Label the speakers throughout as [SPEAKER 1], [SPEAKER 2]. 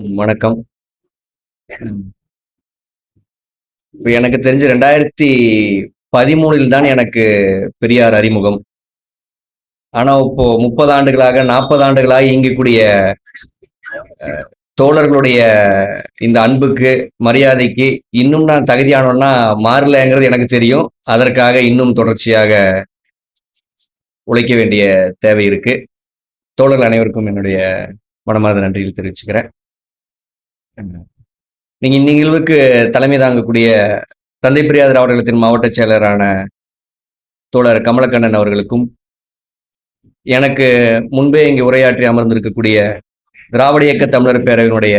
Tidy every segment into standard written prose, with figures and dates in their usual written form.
[SPEAKER 1] வணக்கம். இப்ப எனக்கு தெரிஞ்சு 2013 தான் எனக்கு பெரியார் அறிமுகம். ஆனா இப்போ 30 ஆண்டுகளாக 40 ஆண்டுகளாக இயங்கக்கூடிய தோழர்களுடைய இந்த அன்புக்கு, மரியாதைக்கு இன்னும் நான் தகுதியானவனா மாறலங்கிறது எனக்கு தெரியும். அதற்காக இன்னும் தொடர்ச்சியாக உழைக்க வேண்டிய தேவை இருக்கு. தோழர்கள் அனைவருக்கும் என்னுடைய மனமார்ந்த நன்றிகள் தெரிவிச்சுக்கிறேன். நீங்க இந்நிகழ்வுக்கு தலைமை தாங்கக்கூடிய தந்தை பெரியார் திராவிடர் கழகத்தின் மாவட்ட செயலரான தோழர் கமலக்கண்ணன் அவர்களுக்கும், எனக்கு முன்பே இங்கு உரையாற்றி அமர்ந்திருக்கக்கூடிய திராவிட இயக்க தமிழர் பேரவையினுடைய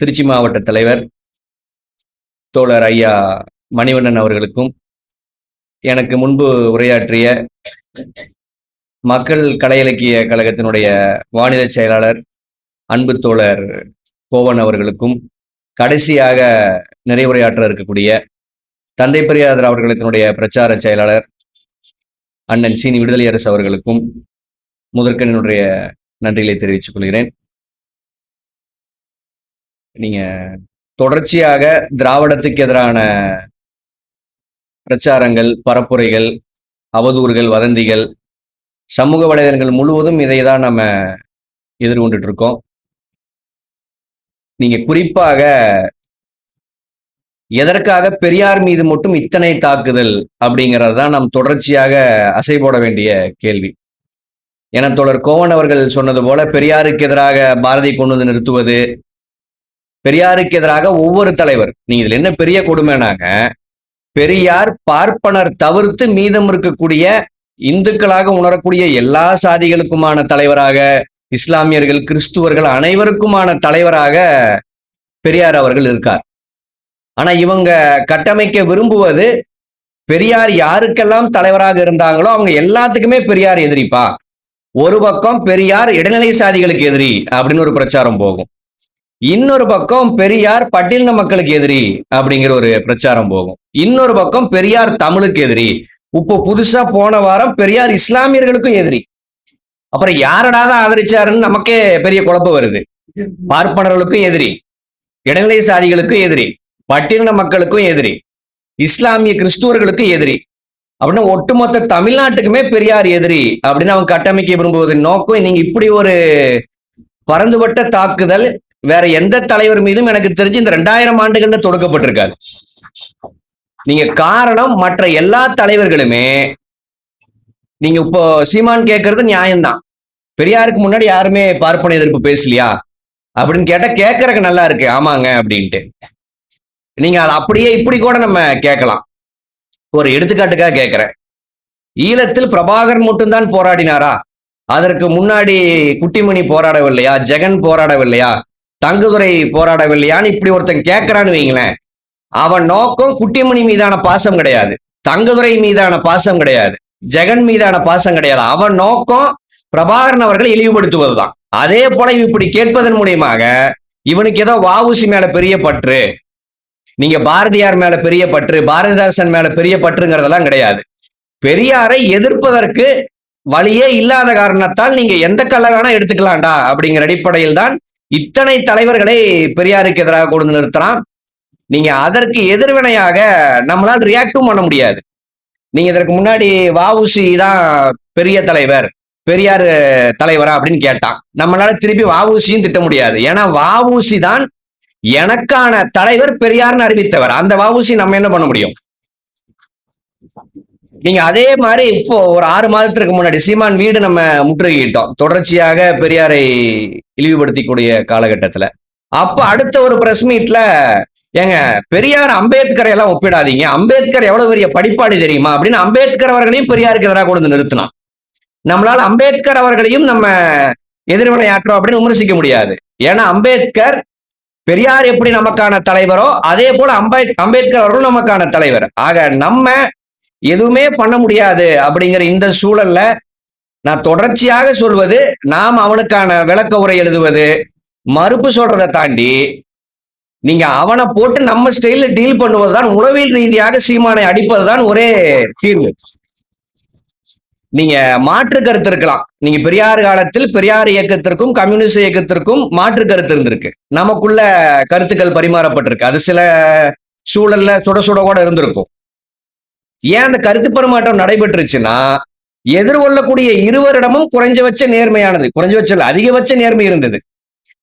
[SPEAKER 1] திருச்சி மாவட்ட தலைவர் தோழர் ஐயா மணிவண்ணன் அவர்களுக்கும், எனக்கு முன்பு உரையாற்றிய மக்கள் கலை இலக்கிய கழகத்தினுடைய வானிலை செயலாளர் அன்பு தோழர் கோவன் அவர்களுக்கும், கடைசியாக நிறைவுரையாற்ற இருக்கக்கூடிய தந்தை பெரியார் திராவிடர் கழகத்தினுடைய பிரச்சார செயலாளர் அண்ணன் சீனி விடுதலை அரசு அவர்களுக்கும் முதற்கனுடைய நன்றிகளை தெரிவித்துக் கொள்கிறேன். நீங்க தொடர்ச்சியாக திராவிடத்துக்கு எதிரான பிரச்சாரங்கள், பரப்புரைகள், அவதூறுகள், வதந்திகள், சமூக வலைதளங்கள் முழுவதும் இதை தான் நம்ம எதிர்கொண்டுட்டு இருக்கோம். நீங்க குறிப்பாக எதற்காக பெரியார் மீது மட்டும் இத்தனை தாக்குதல் அப்படிங்கிறது தான் நாம் தொடர்ச்சியாக அசை போட வேண்டிய கேள்வி. என தோழர் கோவன் அவர்கள் சொன்னது போல பெரியாருக்கு எதிராக பாரதி கொண்டு வந்து நிறுத்துவது, பெரியாருக்கு எதிராக ஒவ்வொரு தலைவர், நீங்க இதுல என்ன பெரிய கொடுமைனாங்க, பெரியார் பார்ப்பனர் தவிர்த்து மீதம் இருக்கக்கூடிய இந்துக்களாக உணரக்கூடிய எல்லா சாதிகளுக்குமான தலைவராக, இஸ்லாமியர்கள், கிறிஸ்துவர்கள் அனைவருக்குமான தலைவராக பெரியார் அவர்கள் இருக்கார். ஆனா இவங்க கட்டமைக்க விரும்புவது பெரியார் யாருக்கெல்லாம் தலைவராக இருந்தாங்களோ அவங்க எல்லாத்துக்குமே பெரியார் எதிரிப்பா. ஒரு பக்கம் பெரியார் இடைநிலை சாதிகளுக்கு எதிரி அப்படின்னு ஒரு பிரச்சாரம் போகும், இன்னொரு பக்கம் பெரியார் பட்டியலின மக்களுக்கு எதிரி அப்படிங்கிற ஒரு பிரச்சாரம் போகும், இன்னொரு பக்கம் பெரியார் தமிழுக்கு எதிரி, இப்போ புதுசா போன வாரம் பெரியார் இஸ்லாமியர்களுக்கும் எதிரி. அப்புறம் யாரடாதான் ஆதரிச்சாருன்னு நமக்கே பெரிய குழப்பம் வருது. பார்ப்பனர்களுக்கும் எதிரி, இடைநிலை சாதிகளுக்கும் எதிரி, பட்டியலின மக்களுக்கும் எதிரி, இஸ்லாமிய கிறிஸ்துவர்களுக்கும் எதிரி அப்படின்னு ஒட்டுமொத்த தமிழ்நாட்டுக்குமே பெரியார் எதிரி அப்படின்னு அவங்க கட்டமைக்க விரும்புவதன் நோக்கம். நீங்க இப்படி ஒரு பரந்துபட்ட தாக்குதல் வேற எந்த தலைவர் மீதும் எனக்கு தெரிஞ்சு இந்த 2000 ஆண்டுகள்ல தொடுக்கப்பட்டிருக்காது. நீங்க காரணம் மற்ற எல்லா தலைவர்களுமே, நீங்க இப்போ சீமான் கேட்கறது நியாயம்தான், பெரியாருக்கு முன்னாடி யாருமே பார்ப்பன எதிர்ப்பு பேசலையா அப்படின்னு கேட்டா கேட்கறதுக்கு நல்லா இருக்கு, ஆமாங்க அப்படின்ட்டு. நீங்க அதை அப்படியே இப்படி கூட நம்ம கேட்கலாம். ஒரு எடுத்துக்காட்டுக்காக கேட்கிறேன், ஈழத்தில் பிரபாகரன் மட்டும்தான் போராடினாரா? அதற்கு முன்னாடி குட்டிமணி போராடவில்லையா? ஜெகன் போராடவில்லையா? தங்குதுரை போராடவில்லையான்னு இப்படி ஒருத்தன் கேட்கிறான்னு வைங்களேன், அவன் நோக்கம் குட்டிமணி மீதான பாசம் கிடையாது, தங்குதுரை மீதான பாசம் கிடையாது, ஜெகன் மீதான பாசம் கிடையாது. அவன் நோக்கம் பிரபாகரன் அவர்களை இழிவுபடுத்துவதுதான். அதே போல இப்படி கேட்பதன் மூலியமாக இவனுக்கு ஏதோ வஉசி மேல பெரிய பற்று, நீங்க பாரதியார் மேல பெரிய பற்று, பாரதிதாசன் மேல பெரிய பற்றுங்கிறதெல்லாம் கிடையாது. பெரியாரை எதிர்ப்பதற்கு வழியே இல்லாத காரணத்தால் நீங்க எந்த கல்ல வேணா எடுத்துக்கலாம்டா அப்படிங்கிற அடிப்படையில் தான் இத்தனை தலைவர்களை பெரியாருக்கு எதிராக கொண்டு நிறுத்தலாம். நீங்க அதற்கு எதிர்வினையாக நம்மளால் ரியாக்டும் பண்ண முடியாது. நீங்க இதற்கு முன்னாடி வஉசி தான் பெரிய தலைவர், பெரியார் தலைவரா அப்படின்னு கேட்டான், நம்மளால திருப்பி வஉசியும் திட்ட முடியாது. ஏன்னா வஉசி தான் எனக்கான தலைவர் பெரியார்னு அறிவித்தவர். அந்த வஉசி நம்ம என்ன பண்ண முடியும்? நீங்க அதே மாதிரி இப்போ ஒரு 6 மாதத்திற்கு முன்னாடி சீமான் வீடு நம்ம முற்றுகையிட்டோம், தொடர்ச்சியாக பெரியாரை இழிவுபடுத்திக்கூடிய காலகட்டத்துல. அப்ப அடுத்த ஒரு பிரஸ் மீட்ல, ஏங்க பெரியார் அம்பேத்கரை எல்லாம் ஒப்பிடாதீங்க, அம்பேத்கர் எவ்வளவு பெரிய படிப்பாளி தெரியுமா அப்படின்னு அம்பேத்கர் அவர்களையும் பெரியாருக்கு எதிராக கொண்டு நிறுத்தினான். நம்மளால அம்பேத்கர் அவர்களையும் நம்ம எதிர்வினையாற்றோம் அப்படின்னு விமர்சிக்க முடியாது. ஏன்னா அம்பேத்கர், பெரியார் எப்படி நமக்கான தலைவரோ அதே போல அம்பேத்கர் அவர்களும் நமக்கான தலைவர். ஆக நம்ம எதுவுமே பண்ண முடியாது அப்படிங்கிற இந்த சூழல்ல நான் தொடர்ச்சியாக சொல்வது, நாம் அவனுக்கான விளக்க உரை எழுதுவது, மறுப்பு சொல்றதை தாண்டி நீங்க அவனை போட்டு நம்ம ஸ்டைல டீல் பண்ணுவதுதான், உளவியல் ரீதியாக சீமானை அடிப்பதுதான் ஒரே தீர்வு. நீங்க மாற்று கருத்து இருக்கலாம். நீங்க பெரியார் காலத்தில் பெரியார் இயக்கத்திற்கும் கம்யூனிஸ்ட் இயக்கத்திற்கும் மாற்று கருத்து இருந்திருக்கு. நமக்குள்ள கருத்துக்கள் பரிமாறப்பட்டிருக்கு. அது சில சூழல்ல சுட சுட கூட இருந்திருக்கும். ஏன் அந்த கருத்து பரிமாற்றம் நடைபெற்றுச்சுன்னா, எதிர்கொள்ளக்கூடிய இருவரிடமும் குறைஞ்சபட்ச நேர்மையானது. குறைஞ்சபட்சம் இல்ல, அதிகபட்ச நேர்மை இருந்தது.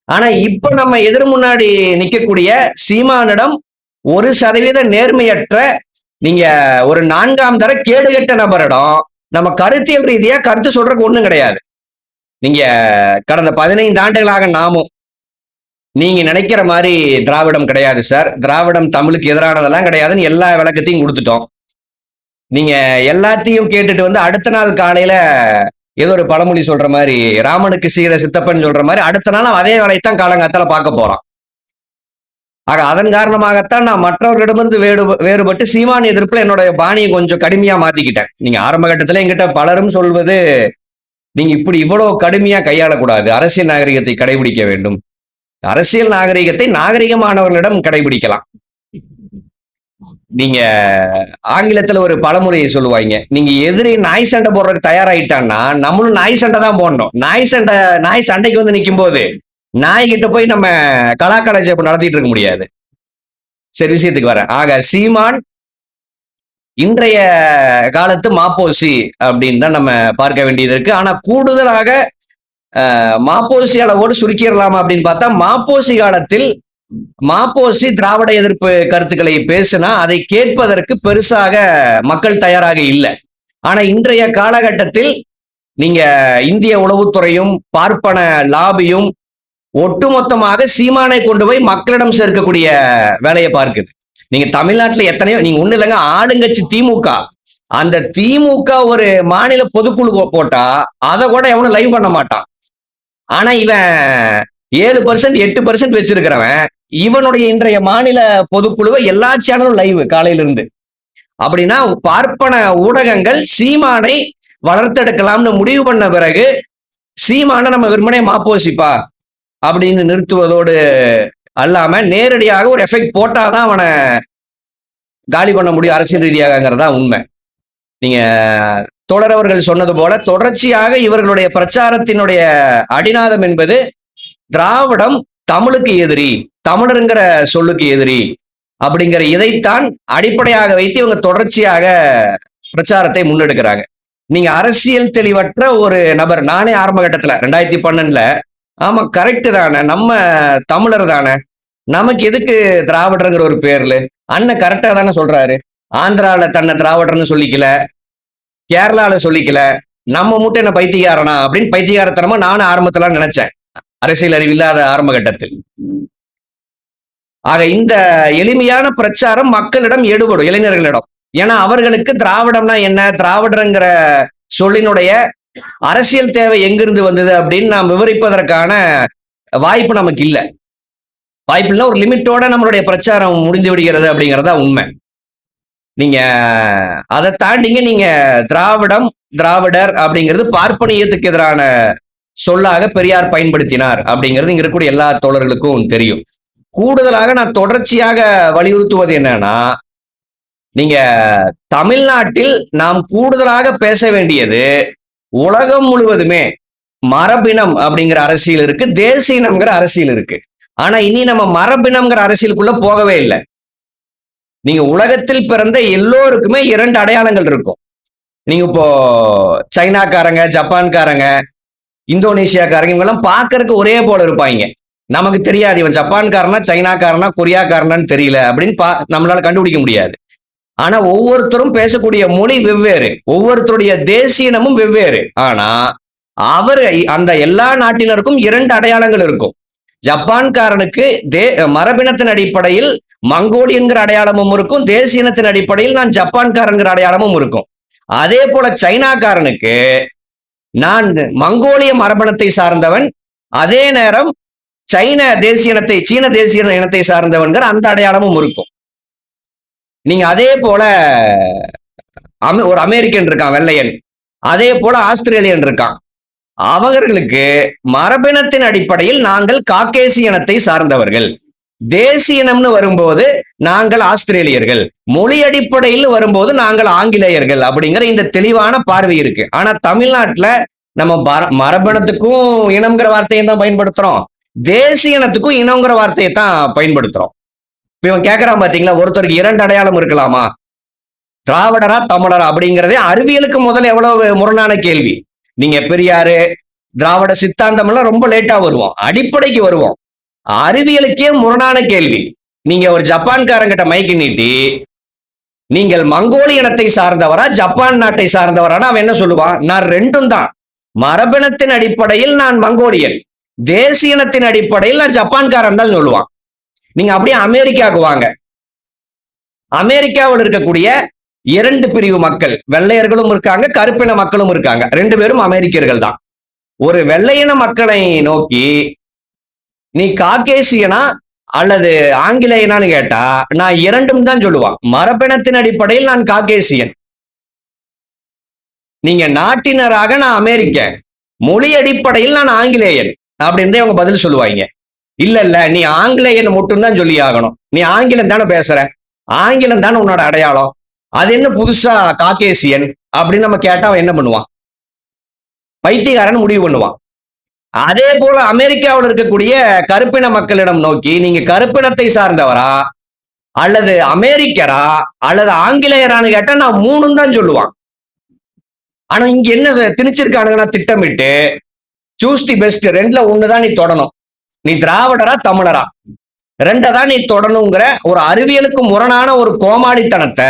[SPEAKER 1] ஆனா இப்ப நம்ம எதிர் முன்னாடி நிக்கக்கூடிய சீமானிடம் 1% நேர்மையற்ற, நீங்க ஒரு 4ஆம் தர கேடுகெட்ட நபரிடம் நம்ம கருத்தியல் ரீதியா கருத்து சொல்றதுக்கு ஒண்ணும் கிடையாது. நீங்க கடந்த 15 ஆண்டுகளாக நாமும் நீங்க நினைக்கிற மாதிரி திராவிடம் கிடையாது சார், திராவிடம் தமிழுக்கு எதிரானதெல்லாம் கிடையாதுன்னு எல்லா விளக்கத்தையும் கொடுத்துட்டோம். நீங்க எல்லாத்தையும் கேட்டுட்டு வந்து அடுத்த நாள் காலையில ஏதோ ஒரு பழமொழி சொல்ற மாதிரி, ராமனுக்கு சீதை சித்தப்பன் சொல்ற மாதிரி அடுத்த நாள் அதே வேலையைத்தான் காலங்காத்தால பார்க்க போறான். ஆக அதன் காரணமாகத்தான் நான் மற்றவர்களிடமிருந்து வேறுபட்டு சீமான் எதிர்ப்புல என்னோட பாணியை கொஞ்சம் கடுமையா மாத்திக்கிட்டேன். நீங்க ஆரம்ப கட்டத்துல என்கிட்ட பலரும் சொல்வது, நீங்க இப்படி இவ்வளவு கடுமையா கையாளக்கூடாது, அரசியல் நாகரிகத்தை கடைபிடிக்க வேண்டும். அரசியல் நாகரிகத்தை நாகரிகமானவர்களிடம் கடைபிடிக்கலாம். நீங்க ஆங்கிலத்துல ஒரு பழமொழியை சொல்லுவாங்க, நீங்க எதிரி நாய் சண்டை போடுறதுக்கு தயாராயிட்டான்னா நம்மளும் நாய் சண்டை தான் போடணும். நாய் சண்டைக்கு வந்து நிற்கும் போது நாய்கிட்ட போய் நம்ம கலாக்கலஜை நடத்திட்டு இருக்க முடியாது. சரி, விஷயத்துக்கு வரேன். ஆக சீமான் இன்றைய காலத்து மாப்போசி அப்படின்னு தான் நம்ம பார்க்க வேண்டியது இருக்கு. ஆனா கூடுதலாக மாப்போசி அளவோடு சுருக்கிடலாமா அப்படின்னு பார்த்தா, மாப்போசி காலத்தில் மாப்போசி திராவிட எதிர்ப்பு கருத்துக்களை பேசினா அதை கேட்பதற்கு பெருசாக மக்கள் தயாராக இல்லை. ஆனா இன்றைய காலகட்டத்தில் நீங்க இந்திய உளவுத்துறையும் பார்ப்பன லாபியும் ஒட்டுமொத்தமாக சீமானை கொண்டு போய் மக்களிடம் சேர்க்கக்கூடிய வேலையை பார்க்குது. நீங்க தமிழ்நாட்டுல எத்தனையோ, நீங்க ஒண்ணு இல்லைங்க, ஆளுங்கட்சி திமுக, அந்த திமுக ஒரு மாநில பொதுக்குழு போட்டா அதை கூட எவனும் லைவ் பண்ண மாட்டான். ஆனா இவன் 7% 8% வச்சிருக்கிறவன் இவனுடைய இன்றைய மாநில பொதுக்குழுவை எல்லா சேனலும் லைவ் காலையில இருந்து. அப்படின்னா பார்ப்பன ஊடகங்கள் சீமானை வளர்த்தெடுக்கலாம்னு முடிவு பண்ண பிறகு சீமானை நம்ம வெறுமனே மாப்போசிப்பா அப்படின்னு நிறுத்துவதோடு அல்லாம நேரடியாக ஒரு எஃபெக்ட் போட்டாதான் அவனை காலி பண்ண முடியும் அரசியல் ரீதியாகங்கிறதா உண்மை. நீங்க தோழரவர்கள் சொன்னது போல தொடர்ச்சியாக இவர்களுடைய பிரச்சாரத்தினுடைய அடிநாதம் என்பது திராவிடம் தமிழுக்கு எதிரி, தமிழருங்கிற சொல்லுக்கு எதிரி அப்படிங்கிற இதைத்தான் அடிப்படையாக வைத்து இவங்க தொடர்ச்சியாக பிரச்சாரத்தை முன்னெடுக்கிறாங்க. நீங்க அரசியல் தெளிவற்ற ஒரு நபர், நானே ஆரம்ப கட்டத்துல 2012 ஆமா கரெக்ட் தானே, நம்ம தமிழர் தானே, நமக்கு எதுக்கு திராவிடருங்கிற ஒரு பேர்ல, அண்ணன் கரெக்டா தானே சொல்றாரு, ஆந்திரால தன்னை திராவிடர்னு சொல்லிக்கல, கேரளால சொல்லிக்கல, நம்ம மட்டும் என்ன பைத்தியக்காரனா அப்படின்னு பைத்தியக்காரத்தனமா நானும் ஆரம்பத்துல நினைச்சேன், அரசியல் அறிவில்லாத ஆரம்ப கட்டத்தில். ஆக இந்த எளிமையான பிரச்சாரம் மக்களிடம் எடுபடும், இளைஞர்களிடம். ஏன்னா அவர்களுக்கு திராவிடம்னா என்ன, திராவிடங்கிற சொல்லினுடைய அரசியல் தேவை எங்கிருந்து வந்தது அப்படின்னு நாம் விவரிப்பதற்கான வாய்ப்பு நமக்கு இல்லை. வாய்ப்பு இல்லை, ஒரு லிமிட்டோட நம்மளுடைய பிரச்சாரம் முடிந்து விடுகிறது அப்படிங்கிறதா உண்மை. நீங்க அதை தாண்டிங்க, நீங்க திராவிடம் திராவிடர் அப்படிங்கிறது பார்ப்பனியத்துக்கு எதிரான சொல்லாக பெரியார் பயன்படுத்தினார் அப்படிங்கிறது இங்க இருக்கக்கூடிய எல்லா தோழர்களுக்கும் தெரியும். கூடுதலாக நான் தொடர்ச்சியாக வலியுறுத்துவது என்னன்னா, நீங்க தமிழ்நாட்டில் நாம் கூடுதலாக பேச வேண்டியது, உலகம் முழுவதுமே மரபினம் அப்படிங்கிற அரசியல் இருக்கு, தேசியனம்ங்கிற அரசியல் இருக்கு. ஆனா இனி நம்ம மரபினம்ங்கிற அரசியலுக்குள்ள போகவே இல்லை. நீங்க உலகத்தில் பிறந்த எல்லோருக்குமே 2 அடையாளங்கள் இருக்கும். நீங்க இப்போ சைனாக்காரங்க, ஜப்பான்காரங்க, இந்தோனேஷியாக்காரங்க இவங்க எல்லாம் பாக்குறதுக்கு ஒரே போல இருப்பாங்க. நமக்கு தெரியாது இவன் ஜப்பான்காரனா சைனாக்காரனா கொரியாக்காரனான்னு தெரியல அப்படின்னு நம்மளால கண்டுபிடிக்க முடியாது. ஆனா ஒவ்வொருத்தரும் பேசக்கூடிய மொழி வெவ்வேறு, ஒவ்வொருத்தருடைய தேசியனமும் வெவ்வேறு. ஆனா அவர் அந்த எல்லா நாட்டினருக்கும் 2 அடையாளங்கள் இருக்கும். ஜப்பான்காரனுக்கு மரபினத்தின் அடிப்படையில் மங்கோலியன்கிற அடையாளமும் இருக்கும், தேசியனத்தின் அடிப்படையில் நான் ஜப்பான்காரங்கிற அடையாளமும் இருக்கும். அதே போல சைனாக்காரனுக்கு நான் மங்கோலிய மரபணத்தை சார்ந்தவன், அதே நேரம் சீன தேசிய இனத்தை சார்ந்தவன்கிற அந்த அடையாளமும் இருக்கும். நீங்க அதே போல ஒரு அமெரிக்கன் இருக்கான் வெள்ளையன், அதே போல ஆஸ்திரேலியன் இருக்கான். அவர்களுக்கு மரபினத்தின் அடிப்படையில் நாங்கள் காக்கேசிய இனத்தை சார்ந்தவர்கள், தேசியனம்னு வரும்போது நாங்கள் ஆஸ்திரேலியர்கள், மொழி அடிப்படையில் வரும்போது நாங்கள் ஆங்கிலேயர்கள் அப்படிங்கிற இந்த தெளிவான பார்வை இருக்கு. ஆனா தமிழ்நாட்டுல நம்ம மரபணத்துக்கும் இனம்ங்கிற வார்த்தையை தான் பயன்படுத்துறோம், தேசியனத்துக்கும் இனம்ங்கிற வார்த்தையை தான் பயன்படுத்துறோம். இப்ப இவன் கேட்கறான் பாத்தீங்களா, ஒருத்தருக்கு 2 அடையாளம் இருக்கலாமா, திராவிடரா தமிழரா அப்படிங்கறதே அறிவியலுக்கு முதல்ல எவ்வளவு முரணான கேள்வி. நீங்க பெரியாரு, திராவிட சித்தாந்தம் எல்லாம் ரொம்ப லேட்டா வருவோம், அடிப்படைக்கு வருவோம். அறிவியலுக்கே முரணான கேள்வி. நீங்க ஒரு ஜப்பான்காரங்கிட்ட மைக்கு நீட்டி நீங்கள் மங்கோலிய இனத்தை சார்ந்தவரா ஜப்பான் நாட்டை சார்ந்தவரானா அவன் என்ன சொல்லுவான், நான் ரெண்டும் தான், மரபினத்தின் அடிப்படையில் நான் மங்கோலியன், தேசியனத்தின் அடிப்படையில் நான் ஜப்பான்காரன் தான் சொல்லுவான். நீங்க அப்படியே அமெரிக்காவுக்கு வாங்க, அமெரிக்காவில் இருக்கக்கூடிய 2 பிரிவு மக்கள், வெள்ளையர்களும் இருக்காங்க, கருப்பின மக்களும் இருக்காங்க, 2 பேரும் அமெரிக்கர்கள் தான். ஒரு வெள்ளையின மக்களை நோக்கி நீ காக்கேசியனா அல்லது ஆங்கிலேயனான்னு கேட்டா நான் 2ம் தான் சொல்லுவான். மரபினத்தின் அடிப்படையில் நான் காக்கேசியன், நீங்க நாட்டினராக நான் அமெரிக்கன், மொழி அடிப்படையில் நான் ஆங்கிலேயன் அப்படின்னு அவங்க பதில் சொல்லுவாங்க. இல்ல நீ ஆங்கிலேயன் மட்டும்தான் சொல்லி ஆகணும், நீ ஆங்கிலம் தானே பேசுற, ஆங்கிலம் தானே உன்னோட அடையாளம், அது என்ன புதுசா காக்கேசியன் அப்படின்னு நம்ம கேட்டா அவன் என்ன பண்ணுவான், பைத்தியக்காரன் முடிவு பண்ணுவான். அதே போல அமெரிக்காவில் இருக்கக்கூடிய கருப்பின மக்களிடம் நோக்கி நீங்க கருப்பினத்தை சார்ந்தவரா அல்லது அமெரிக்கரா அல்லது ஆங்கிலேயரான்னு கேட்டா நான் 3ம் தான் சொல்லுவான். ஆனா இங்க என்ன திணிச்சிருக்கானுங்கன்னா திட்டமிட்டு சூஸ் தி பெஸ்ட், 2ல 1 தான் நீ தொடணும், நீ திராவிடரா தமிழரா 2 தான் நீ தொடணுங்கிற ஒரு அறிவியலுக்கு முரணான ஒரு கோமாளித்தனத்தை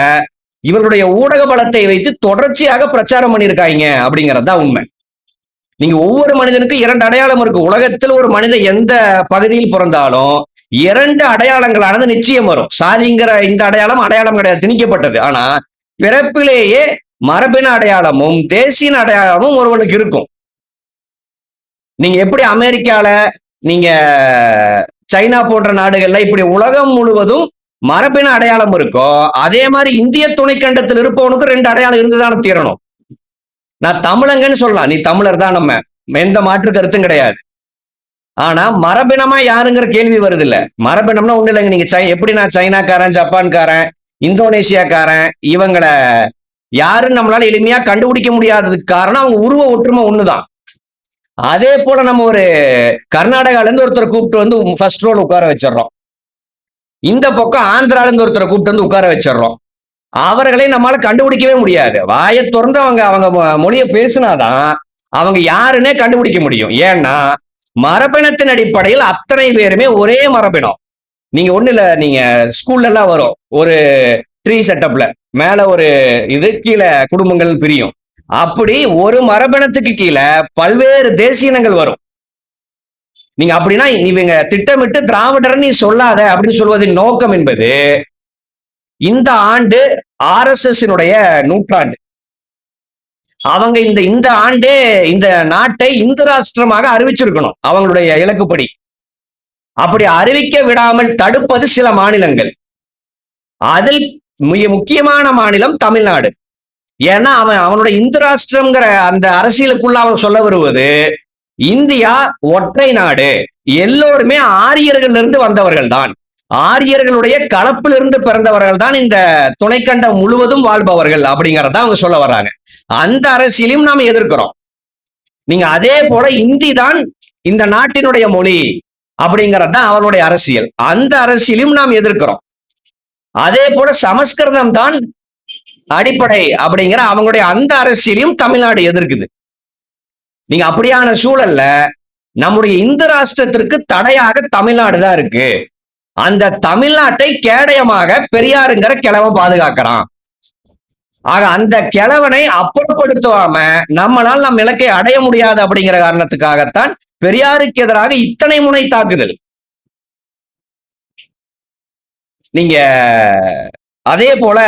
[SPEAKER 1] இவர்களுடைய ஊடக பலத்தை வைத்து தொடர்ச்சியாக பிரச்சாரம் பண்ணியிருக்காங்க அப்படிங்கிறது தான் உண்மை. நீங்க ஒவ்வொரு மனிதனுக்கும் 2 அடையாளம் இருக்கு. உலகத்தில் ஒரு மனிதன் எந்த பகுதியில் பிறந்தாலும் 2 அடையாளங்களானது நிச்சயம் வரும். சாதிங்கிற இந்த அடையாளம் கிடையாது, திணிக்கப்பட்டது. ஆனா பிறப்பிலேயே மரபின அடையாளமும் தேசிய அடையாளமும் ஒருவனுக்கு இருக்கும். நீங்க எப்படி அமெரிக்கால, நீங்க சைனா போன்ற நாடுகள்ல இப்படி உலகம் முழுவதும் மரபின அடையாளம் இருக்கோ, அதே மாதிரி இந்திய துணைக்கண்டத்தில் இருப்பவனுக்கு 2 அடையாளம் இருந்துதானே தீரணும். நான் தமிழங்கன்னு சொல்லலாம், நீ தமிழர் தான், நம்ம எந்த மாற்று கருத்தும் கிடையாது. ஆனா மரபினமா யாருங்கிற கேள்வி வருது இல்ல. மரபினம்னா ஒண்ணு இல்லைங்க, நீங்க எப்படி நான் சைனாக்காரன், ஜப்பான்காரன், இந்தோனேசியாக்காரன் இவங்களை யாருன்னு நம்மளால எளிமையா கண்டுபிடிக்க முடியாததுக்கு காரணம் அவங்க உருவ ஒற்றுமை ஒண்ணுதான். அதே போல நம்ம ஒரு கர்நாடகால இருந்து ஒருத்தரை கூப்பிட்டு வந்து ஃபர்ஸ்ட் ரோல் உட்கார வச்சிடறோம், இந்த பக்கம் ஆந்திரால இருந்து ஒருத்தரை கூப்பிட்டு வந்து உட்கார வச்சிடறோம். அவர்களை நம்மளால கண்டுபிடிக்கவே முடியாது. வாயை திறந்து அவங்க மொழியை பேசினாதான் அவங்க யாருன்னே கண்டுபிடிக்க முடியும். ஏன்னா மரபினத்தின் அடிப்படையில் அத்தனை பேருமே ஒரே மரபினம். நீங்க ஒண்ணு இல்ல, நீங்க ஸ்கூல்ல எல்லாம் வரும் ஒரு ட்ரீ செட்டப்ல, மேல ஒரு இது, கீழே குடும்பங்கள் பிரியும். அப்படி ஒரு மரபினத்துக்கு கீழே பல்வேறு தேசியனங்கள் வரும். நீங்க அப்படின்னா இவங்க திட்டமிட்டு திராவிடர் நீ சொல்லாத அப்படின்னு சொல்வதின் நோக்கம் என்பது, இந்த ஆண்டு RSS நூற்றாண்டு. அவங்க இந்த ஆண்டே இந்த நாட்டை இந்து ராஷ்டிரமாக அறிவிச்சிருக்கணும் அவங்களுடைய இலக்குப்படி. அப்படி அறிவிக்க விடாமல் தடுப்பது சில மாநிலங்கள். அதில் மிக முக்கியமான மாநிலம் தமிழ்நாடு. ஏன்னா அவனுடைய இந்து ராஷ்டிரம்ங்கிற அந்த அரசியலுக்குள்ள அவன் சொல்ல வருவது, இந்தியா ஒற்றை நாடு, எல்லோருமே ஆரியர்கள் இருந்து வந்தவர்கள் தான், ஆரியர்களுடைய கலப்பிலிருந்து பிறந்தவர்கள் தான் இந்த துணைக்கண்டம் முழுவதும் வாழ்பவர்கள் அப்படிங்கறத அவங்க சொல்ல வர்றாங்க. அந்த அரசியலையும் நாம எதிர்க்கிறோம். நீங்க அதே போல இந்தி தான் இந்த நாட்டினுடைய மொழி அப்படிங்கிறது தான் அவருடைய அரசியல், அந்த அரசியலையும் நாம் எதிர்க்கிறோம். அதே போல சமஸ்கிருதம் தான் அடிப்படை அப்படிங்கிற அவங்களுடைய அந்த அரசியலையும் தமிழ்நாடு எதிர்க்குது. நீங்க அப்படியான சூழல்ல நம்முடைய இந்து ராஷ்டிரத்திற்கு தடையாக தமிழ்நாடு தான் இருக்கு. அந்த தமிழ்நாட்டை கேடயமாக பெரியாருங்கிற கிழவன் பாதுகாக்கிறான். ஆக அந்த கிழவனை அப்புறப்படுத்தாம நம்மளால் நம் இலக்கை அடைய முடியாது அப்படிங்கிற காரணத்துக்காகத்தான் பெரியாருக்கு எதிராக இத்தனை முனை தாக்குதல். நீங்க அதே போல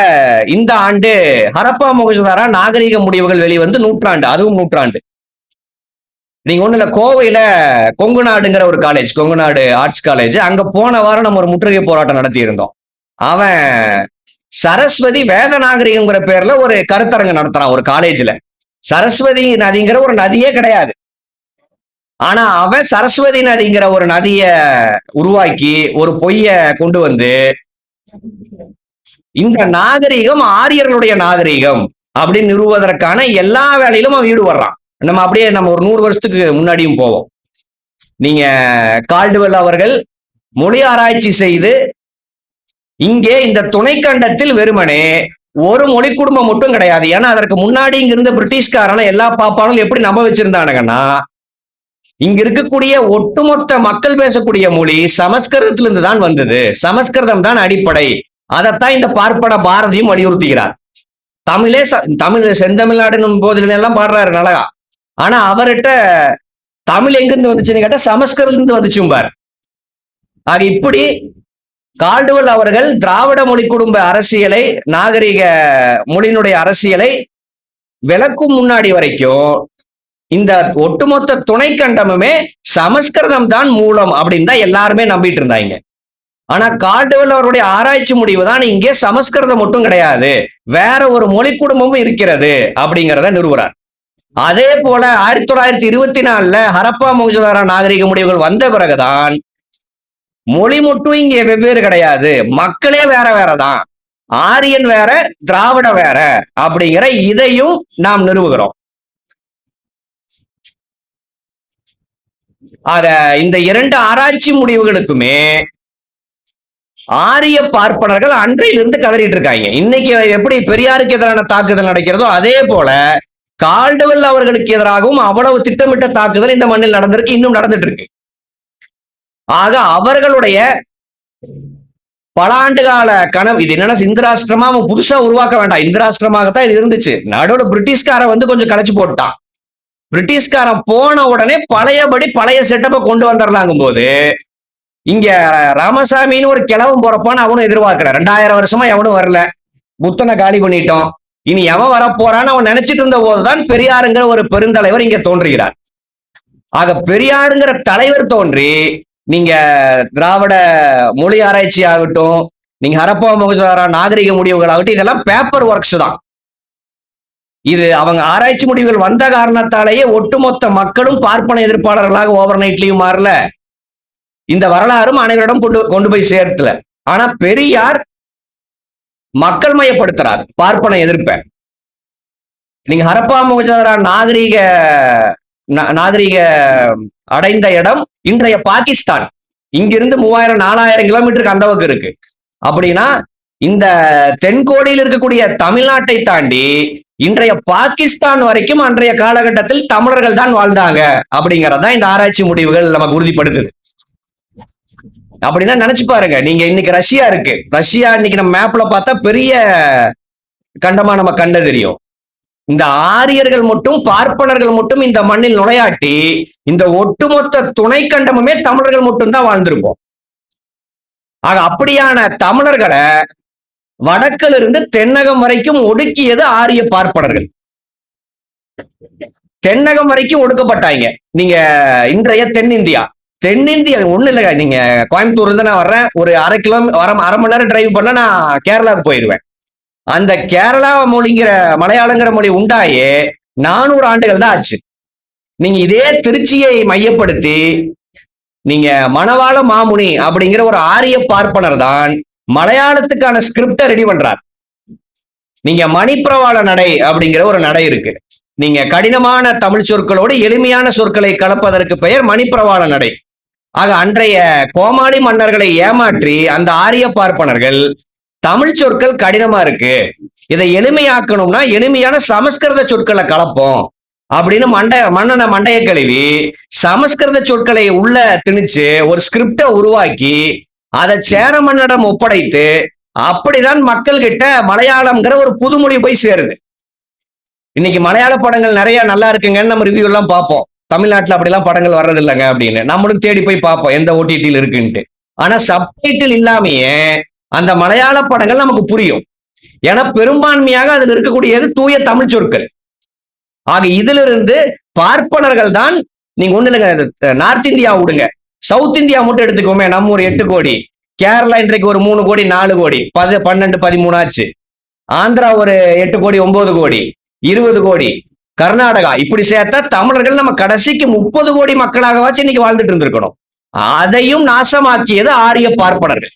[SPEAKER 1] இந்த ஆண்டு ஹரப்பா மொஹஞ்சதாரோ நாகரிக முடிவுகள் வெளிவந்து நூற்றாண்டு, அதுவும் நூற்றாண்டு. நீங்க ஒண்ணு இல்ல, கோவையில கொங்கு நாடுங்கிற ஒரு காலேஜ், கொங்கு நாடு ஆர்ட்ஸ் காலேஜ், அங்க போன வாரம் நம்ம ஒரு முற்றுகை போராட்டம் நடத்தி இருந்தோம். அவன் சரஸ்வதி வேத நாகரிகங்கிற பேர்ல ஒரு கருத்தரங்கு நடத்துறான் ஒரு காலேஜ்ல. சரஸ்வதி நதிங்கிற ஒரு நதியே கிடையாது. ஆனா அவன் சரஸ்வதி நதிங்கிற ஒரு நதிய உருவாக்கி ஒரு பொய்ய கொண்டு வந்து இந்த நாகரீகம் ஆரியர்களுடைய நாகரீகம் அப்படின்னு நிறுவுவதற்கான எல்லா வேலையிலும் அவன் ஈடுபடுறான். நம்ம ஒரு 100 வருஷத்துக்கு முன்னாடியும் போவோம். நீங்க கால்டுவெல் அவர்கள் மொழி ஆராய்ச்சி செய்து இங்கே இந்த துணைக்கண்டத்தில் வெறுமனே ஒரு மொழி குடும்பம் மட்டும் கிடையாது. ஏன்னா அதற்கு முன்னாடி இங்க இருந்த பிரிட்டிஷ்காரன எல்லா பாப்பானும் எப்படி நம்ப வச்சிருந்தானுங்கன்னா, இங்க இருக்கக்கூடிய ஒட்டுமொத்த மக்கள் பேசக்கூடிய மொழி சமஸ்கிருதத்திலிருந்து தான் வந்தது, சமஸ்கிருதம் தான் அடிப்படை. அதைத்தான் இந்த பார்ப்பன பாரதியும் வலியுறுத்துகிறார். தமிழ் செந்தமிழ்நாடு போதில எல்லாம் பாடுறாரு நல்லா. ஆனா அவர்கிட்ட தமிழ் எங்கிருந்து வந்துச்சுன்னு கேட்டா சமஸ்கிருதம் வந்துச்சும்பார். ஆக இப்படி கால்டுவெல் அவர்கள் திராவிட மொழி குடும்ப அரசியலை, நாகரிக மொழியினுடைய அரசியலை விளக்கும் முன்னாடி வரைக்கும் இந்த ஒட்டுமொத்த துணைக்கண்டமுமே சமஸ்கிருதம் தான் மூலம் அப்படின்னு தான் எல்லாருமே நம்பிட்டு இருந்தாங்க. ஆனா கால்டுவெல் அவருடைய ஆராய்ச்சி முடிவு தான் இங்கே சமஸ்கிருதம் மட்டும் கிடையாது, வேற ஒரு மொழி குடும்பமும் இருக்கிறது அப்படிங்கிறத நிறுவுறார். அதே போல 1924 ஹரப்பா மொஹஞ்சதாரோ நாகரிக முடிவுகள் வந்த பிறகுதான் மொழி மட்டும் இங்கே வெவ்வேறு கிடையாது, மக்களே வேற வேறதான், ஆரியன் வேற திராவிட வேற அப்படிங்கிற இதையும் நாம் நிறுவுகிறோம். ஆக இந்த 2 ஆராய்ச்சி முடிவுகளுக்குமே ஆரிய பார்ப்பனர்கள் அன்றையிலிருந்து கதறிட்டு இருக்காங்க. இன்னைக்கு எப்படி பெரியாருக்கு எதிரான தாக்குதல் நடக்கிறதோ அதே போல கால்டுவெல் அவர்களுக்கு எதிராகவும் அவ்வளவு திட்டமிட்ட தாக்குதல் இந்த மண்ணில் நடந்திருக்கு, இன்னும் நடந்துட்டு இருக்கு. ஆக அவர்களுடைய பல ஆண்டு கால கனவு இது என்னன்னா, இந்திராஷ்டிரமா அவன் புதுசா உருவாக்க வேண்டாம், இந்திராஷ்டிரமாகத்தான் இது இருந்துச்சு. நடுவில் பிரிட்டிஷ்காரன் வந்து கொஞ்சம் கலைச்சு போட்டான். பிரிட்டிஷ்காரன் போன உடனே பழையபடி பழைய செட்டப்பை கொண்டு வந்துடலாங்கும் போது இங்க ராமசாமின்னு ஒரு கிழவன் போறப்பான்னு அவனும் எதிர்பார்க்கிறான். 2000 வருஷமா எவனும் வரல, புத்தனை காலி பண்ணிட்டோம், இனி எவன் வரப்போறான்னு அவன் நினைச்சிட்டு இருந்த போதுதான் பெரியாருங்கிற ஒரு பெருந்தலைவர் இங்க தோன்றுகிறார். ஆக பெரியாருங்கிற தலைவர் தோன்றி நீங்க திராவிட மொழி ஆராய்ச்சி ஆகட்டும், நீங்க ஹரப்பா மொஹஞ்சதாரோ நாகரிக முடிவுகள் ஆகட்டும், இதெல்லாம் பேப்பர் ஒர்க்ஸ் தான். இது அவங்க ஆராய்ச்சி முடிவுகள் வந்த காரணத்தாலேயே ஒட்டுமொத்த மக்களும் பார்ப்பன எதிர்ப்பாளர்களாக ஓவர் நைட்லயும் மாறல, இந்த வரலாறும் அனைவரிடம் கொண்டு போய் சேர்த்துல. ஆனா பெரியார் மக்கள் மயப்படுத்துறார் பார்ப்பன எதிர்ப்ப. நீங்க ஹரப்பா மொஹஞ்சதாரோ நாகரிக அடைந்த இடம் இன்றைய பாகிஸ்தான். இங்கிருந்து 3000-4000 கிலோமீட்டருக்கு அந்த பக்கம் இருக்கு. அப்படின்னா இந்த தென்கோடியில் இருக்கக்கூடிய தமிழ்நாட்டை தாண்டி இன்றைய பாகிஸ்தான் வரைக்கும் அன்றைய காலகட்டத்தில் தமிழர்கள் தான் வாழ்ந்தாங்க அப்படிங்கறதான் இந்த ஆராய்ச்சி முடிவுகள் நமக்கு உறுதிப்படுத்துது. அப்படின்னா நினைச்சு பாருங்க, நீங்க இன்னைக்கு ரஷ்யா இருக்கு, ரஷ்யா இன்னைக்கு நம்ம மேப்ல பார்த்தா பெரிய கண்டமா நம்ம கண்ட தெரியும். இந்த ஆரியர்கள் மட்டும் பார்ப்பனர்கள் மட்டும் இந்த மண்ணில் நுழையாட்டி இந்த ஒட்டுமொத்த துணை கண்டமுமே தமிழர்கள் மட்டும்தான் வாழ்ந்திருப்போம். ஆக அப்படியான தமிழர்களை வடக்கில் இருந்து தென்னகம் வரைக்கும் ஒடுக்கியது ஆரிய பார்ப்பனர்கள். தென்னகம் வரைக்கும் ஒடுக்கப்பட்டாங்க. நீங்க இன்றைய தென்னிந்தியா ஒண்ணு இல்லைங்க, நீங்க கோயம்புத்தூர்ல இருந்து நான் வர்றேன், ஒரு அரை மணி நேரம் டிரைவ் பண்ண நான் கேரளாவுக்கு போயிருவேன். அந்த கேரளா மொழிங்கிற மலையாளங்கிற மொழி உண்டாயே 400 ஆண்டுகள் தான் ஆச்சு. நீங்க இதே திருச்சியை மையப்படுத்தி நீங்க மணவாள மாமுனி அப்படிங்கிற ஒரு ஆரிய பார்ப்பனர் தான் மலையாளத்துக்கான ஸ்கிரிப்டை ரெடி பண்றார். நீங்க மணிப்பிரவாள நடை அப்படிங்கிற ஒரு நடை இருக்கு. நீங்க கடினமான தமிழ் சொற்களோடு எளிமையான சொற்களை கலப்பதற்கு பெயர் மணிப்பிரவாள நடை. ஆக அன்றைய கோமாளி மன்னர்களை ஏமாற்றி அந்த ஆரிய பார்ப்பனர்கள் தமிழ் சொற்கள் கடினமா இருக்கு, இதை எளிமையாக்கணும்னா எளிமையான சமஸ்கிருத சொற்களை கலப்போம் அப்படின்னு மன்னனை மண்டைய கழுவி சமஸ்கிருத சொற்களை உள்ள திணிச்சு ஒரு ஸ்கிரிப்டை உருவாக்கி அதை சேர மன்னனிடம் ஒப்படைத்து அப்படிதான் மக்கள் கிட்ட மலையாளம்ங்கிற ஒரு புதுமொழி போய் சேருது. இன்னைக்கு மலையாள படங்கள் நிறைய நல்லா இருக்குங்கன்னு நம்ம ரிவ்யூ எல்லாம் பார்ப்போம். தமிழ்நாட்டுல அப்படிலாம் படங்கள் வர்றது இல்லைங்க அப்படின்னு நம்மளும் தேடி போய் பார்ப்போம் எந்த ஓடிடியில் இருக்குன்ட்டு. ஆனா சப்டைட்டில் இல்லாமையே அந்த மலையாள படங்கள் நமக்கு புரியும். ஏன்னா பெரும்பான்மையாக அதில் இருக்கக்கூடியது தூய தமிழ் சொற்கள். ஆக இதிலிருந்து பார்ப்பனர்கள் தான், நீங்க ஒண்ணு இல்லைங்க, நார்த் இந்தியா விடுங்க, சவுத் இந்தியா மட்டும் எடுத்துக்கோமே, நம்ம ஒரு 8 கோடி, கேரளா இன்றைக்கு ஒரு 3 கோடி 4 கோடி 12 13 ஆச்சு, ஆந்திரா ஒரு 8 கோடி 9 கோடி 20 கோடி, கர்நாடகா இப்படி சேர்த்தா தமிழர்கள் நம்ம கடைசிக்கு 30 கோடி மக்களாகவாச்சு இன்னைக்கு வாழ்ந்துட்டு இருந்திருக்கணும். அதையும் நாசமாக்கியது ஆரிய பார்ப்பனர்கள்.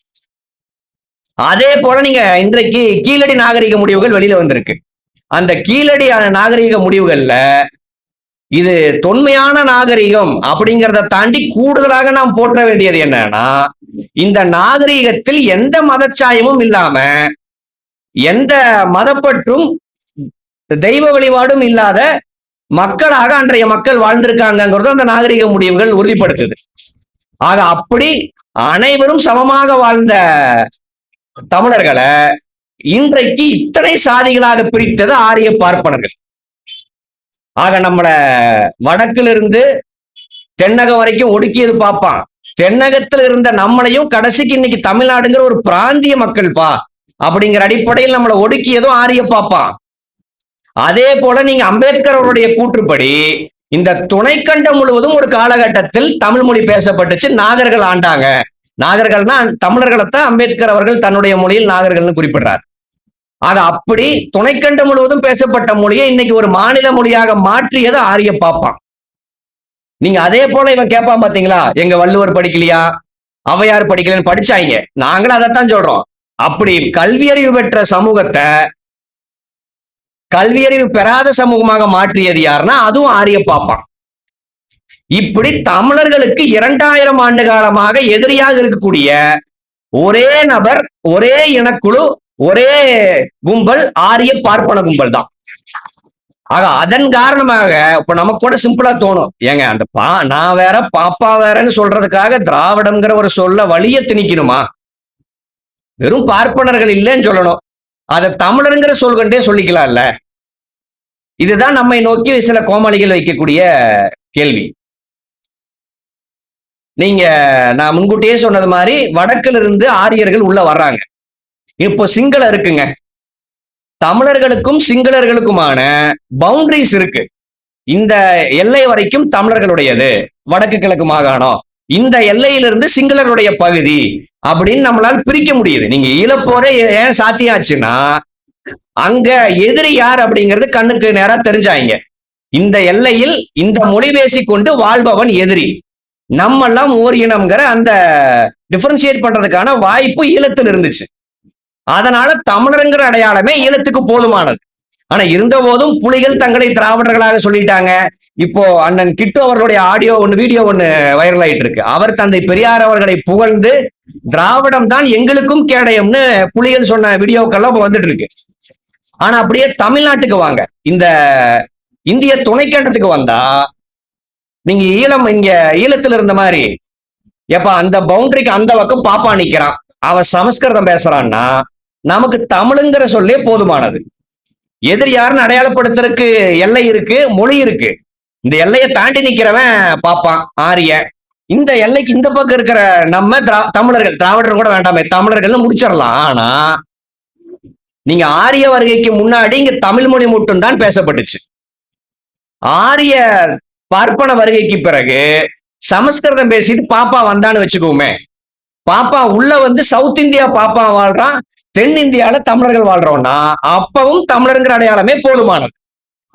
[SPEAKER 1] அதே போல நீங்க இன்றைக்கு கீழடி நாகரிக முடிவுகள் வெளியில வந்திருக்கு. அந்த கீழடியான நாகரிக முடிவுகள்ல இது தொன்மையான நாகரிகம் அப்படிங்கிறத தாண்டி கூடுதலாக நாம் போற்ற வேண்டியது என்னன்னா, இந்த நாகரிகத்தில் எந்த மதச்சாயமும் இல்லாம, எந்த மதப்பற்றும் தெய்வ வழிபாடும் இல்லாத மக்களாக அன்றைய மக்கள் வாழ்ந்திருக்காங்கிறது அந்த நாகரிக முடிவுகள் உறுதிப்படுத்துது. ஆக அப்படி அனைவரும் சமமாக வாழ்ந்த தமிழர்களை இன்றைக்கு இத்தனை சாதிகளாக பிரித்தது ஆரிய பார்ப்பனர்கள். ஆக நம்மள வடக்குல இருந்து தென்னகம் வரைக்கும் ஒடுக்கியது பாப்பான். தென்னகத்தில் இருந்த நம்மளையும் கடைசிக்கு இன்னைக்கு தமிழ்நாடுங்கிற ஒரு பிராந்திய மக்கள் பா அப்படிங்கிற அடிப்படையில் நம்மளை ஒடுக்கியதும் ஆரிய பாப்பான். அதே போல நீங்க அம்பேத்கர் அவருடைய கூற்றுப்படி இந்த துணைக்கண்டம் முழுவதும் ஒரு காலகட்டத்தில் தமிழ் மொழி பேசப்பட்டுச்சு, நாகர்கள் ஆண்டாங்க. நாகர்கள்னா தமிழர்களைத்தான் அம்பேத்கர் அவர்கள் தன்னுடைய மொழியில் நாகர்கள்னு குறிப்பிடுறார். ஆக அப்படி துணைக்கண்டம் முழுவதும் பேசப்பட்ட மொழியை இன்னைக்கு ஒரு மாநில மொழியாக மாற்றியது ஆரிய பாப்பான். நீங்க அதே போல இவன் கேட்பான் பாத்தீங்களா, எங்க வள்ளுவர் படிக்கலையா, ஔவையார் படிக்கலன்னு படிச்சாங்க. நாங்களும் அதைத்தான் சொல்றோம். அப்படி கல்வியறிவு பெற்ற சமூகத்தை கல்வியறிவு பெறாத சமூகமாக மாற்றியது யாருன்னா அதுவும் ஆரிய பாப்பான். இப்படி தமிழர்களுக்கு 2000 ஆண்டு காலமாக எதிரியாக இருக்கக்கூடிய ஒரே நபர், ஒரே இனக்குழு, ஒரே கும்பல் ஆரிய பார்ப்பன கும்பல் தான். ஆக அதன் காரணமாக இப்ப நமக்கு கூட சிம்பிளா தோணும், ஏங்க அந்த நான் வேற பாப்பா வேறன்னு சொல்றதுக்காக திராவிடம்ங்கிற ஒரு சொல்ல வழிய திணிக்கணுமா? வெறும் பார்ப்பனர்கள் இல்லைன்னு சொல்லணும், அதை தமிழருங்கிற சொல் கொண்டே சொல்லிக்கலாம்ல. இதுதான் நம்மை நோக்கி சில கோமாளிகள் வைக்கக்கூடிய கேள்வி. நீங்க நான் முன்கூட்டியே சொன்னது மாதிரி வடக்குல இருந்து ஆரியர்கள் உள்ள வர்றாங்க. இப்போ சிங்களம் இருக்குங்க. தமிழர்களுக்கும் சிங்களர்களுக்குமான பவுண்டரிஸ் இருக்கு. இந்த எல்லை வரைக்கும் தமிழர்களுடையது வடக்கு கிழக்கு மாகாணம், இந்த எல்லையிலிருந்து சிங்களருடைய பகுதி அப்படின்னு நம்மளால பிரிக்க முடியுது. நீங்க ஈழப்போரே ஏன் சாத்தியாச்சுன்னா அங்க எதிரி யார் அப்படிங்கிறது கண்ணுக்கு நேரா தெரிஞ்சாங்க. இந்த எல்லையில் இந்த மொழி பேசிக்கொண்டு வாழ்பவன் எதிரி, நம்ம எல்லாம் ஓர் இனம்ங்கிற அந்த டிஃபரன்சியேட் பண்றதுக்கான வாய்ப்பு ஈழத்தில் இருந்துச்சு. அதனால தமிழருங்கிற அடையாளமே ஈழத்துக்கு போதுமானது. ஆனா இருந்த போதும் புலிகள் தங்களை திராவிடர்களாக சொல்லிட்டாங்க. இப்போ அண்ணன் கிட்டு அவர்களுடைய ஆடியோ ஒண்ணு, வீடியோ ஒண்ணு வைரல் ஆயிட்டு இருக்கு. அவர் தந்தை பெரியார் அவர்களை புகழ்ந்து திராவிடம் தான் எங்களுக்கும் கேடயம்னு புலிகள் சொன்ன வீடியோக்கெல்லாம் வந்துட்டு இருக்கு. ஆனா அப்படியே தமிழ்நாட்டுக்கு வாங்க, இந்த இந்திய துணைக்கண்டத்துக்கு வந்தா நீங்க இங்க ஈழத்துல இருந்த மாதிரி எப்ப அந்த பவுண்டரிக்கு அந்த பக்கம் பாப்பா நிக்கிறான், அவன் சமஸ்கிருதம் பேசுறான்னா நமக்கு தமிழுங்கிற சொல்லே போதுமானது. எதிரி யாருன்னு அடையாளப்படுத்துறதுக்கு எல்லை இருக்கு, மொழி இருக்கு. இந்த எல்லையை தாண்டி நிக்கிறவன் பாப்பான் ஆரிய. இந்த எல்லைக்கு இந்த பக்கம் இருக்கிற நம்ம தமிழர்கள், திராவிடர் கூட வேண்டாமே, தமிழர்கள் முடிச்சிடலாம். ஆனா நீங்க ஆரிய வருகைக்கு முன்னாடி இங்க தமிழ் மொழி மட்டும் தான் பேசப்பட்டுச்சு. ஆரிய பார்ப்பன வருகைக்கு பிறகு சமஸ்கிருதம் பேசிட்டு பாப்பா வந்தான்னு வச்சுக்கோமே, பாப்பா உள்ள வந்து சவுத் இந்தியா பாப்பா வாழ்றான், தென் இந்தியால தமிழர்கள் வாழ்றோம்னா அப்பவும் தமிழருங்கிற அடையாளமே போதுமானது.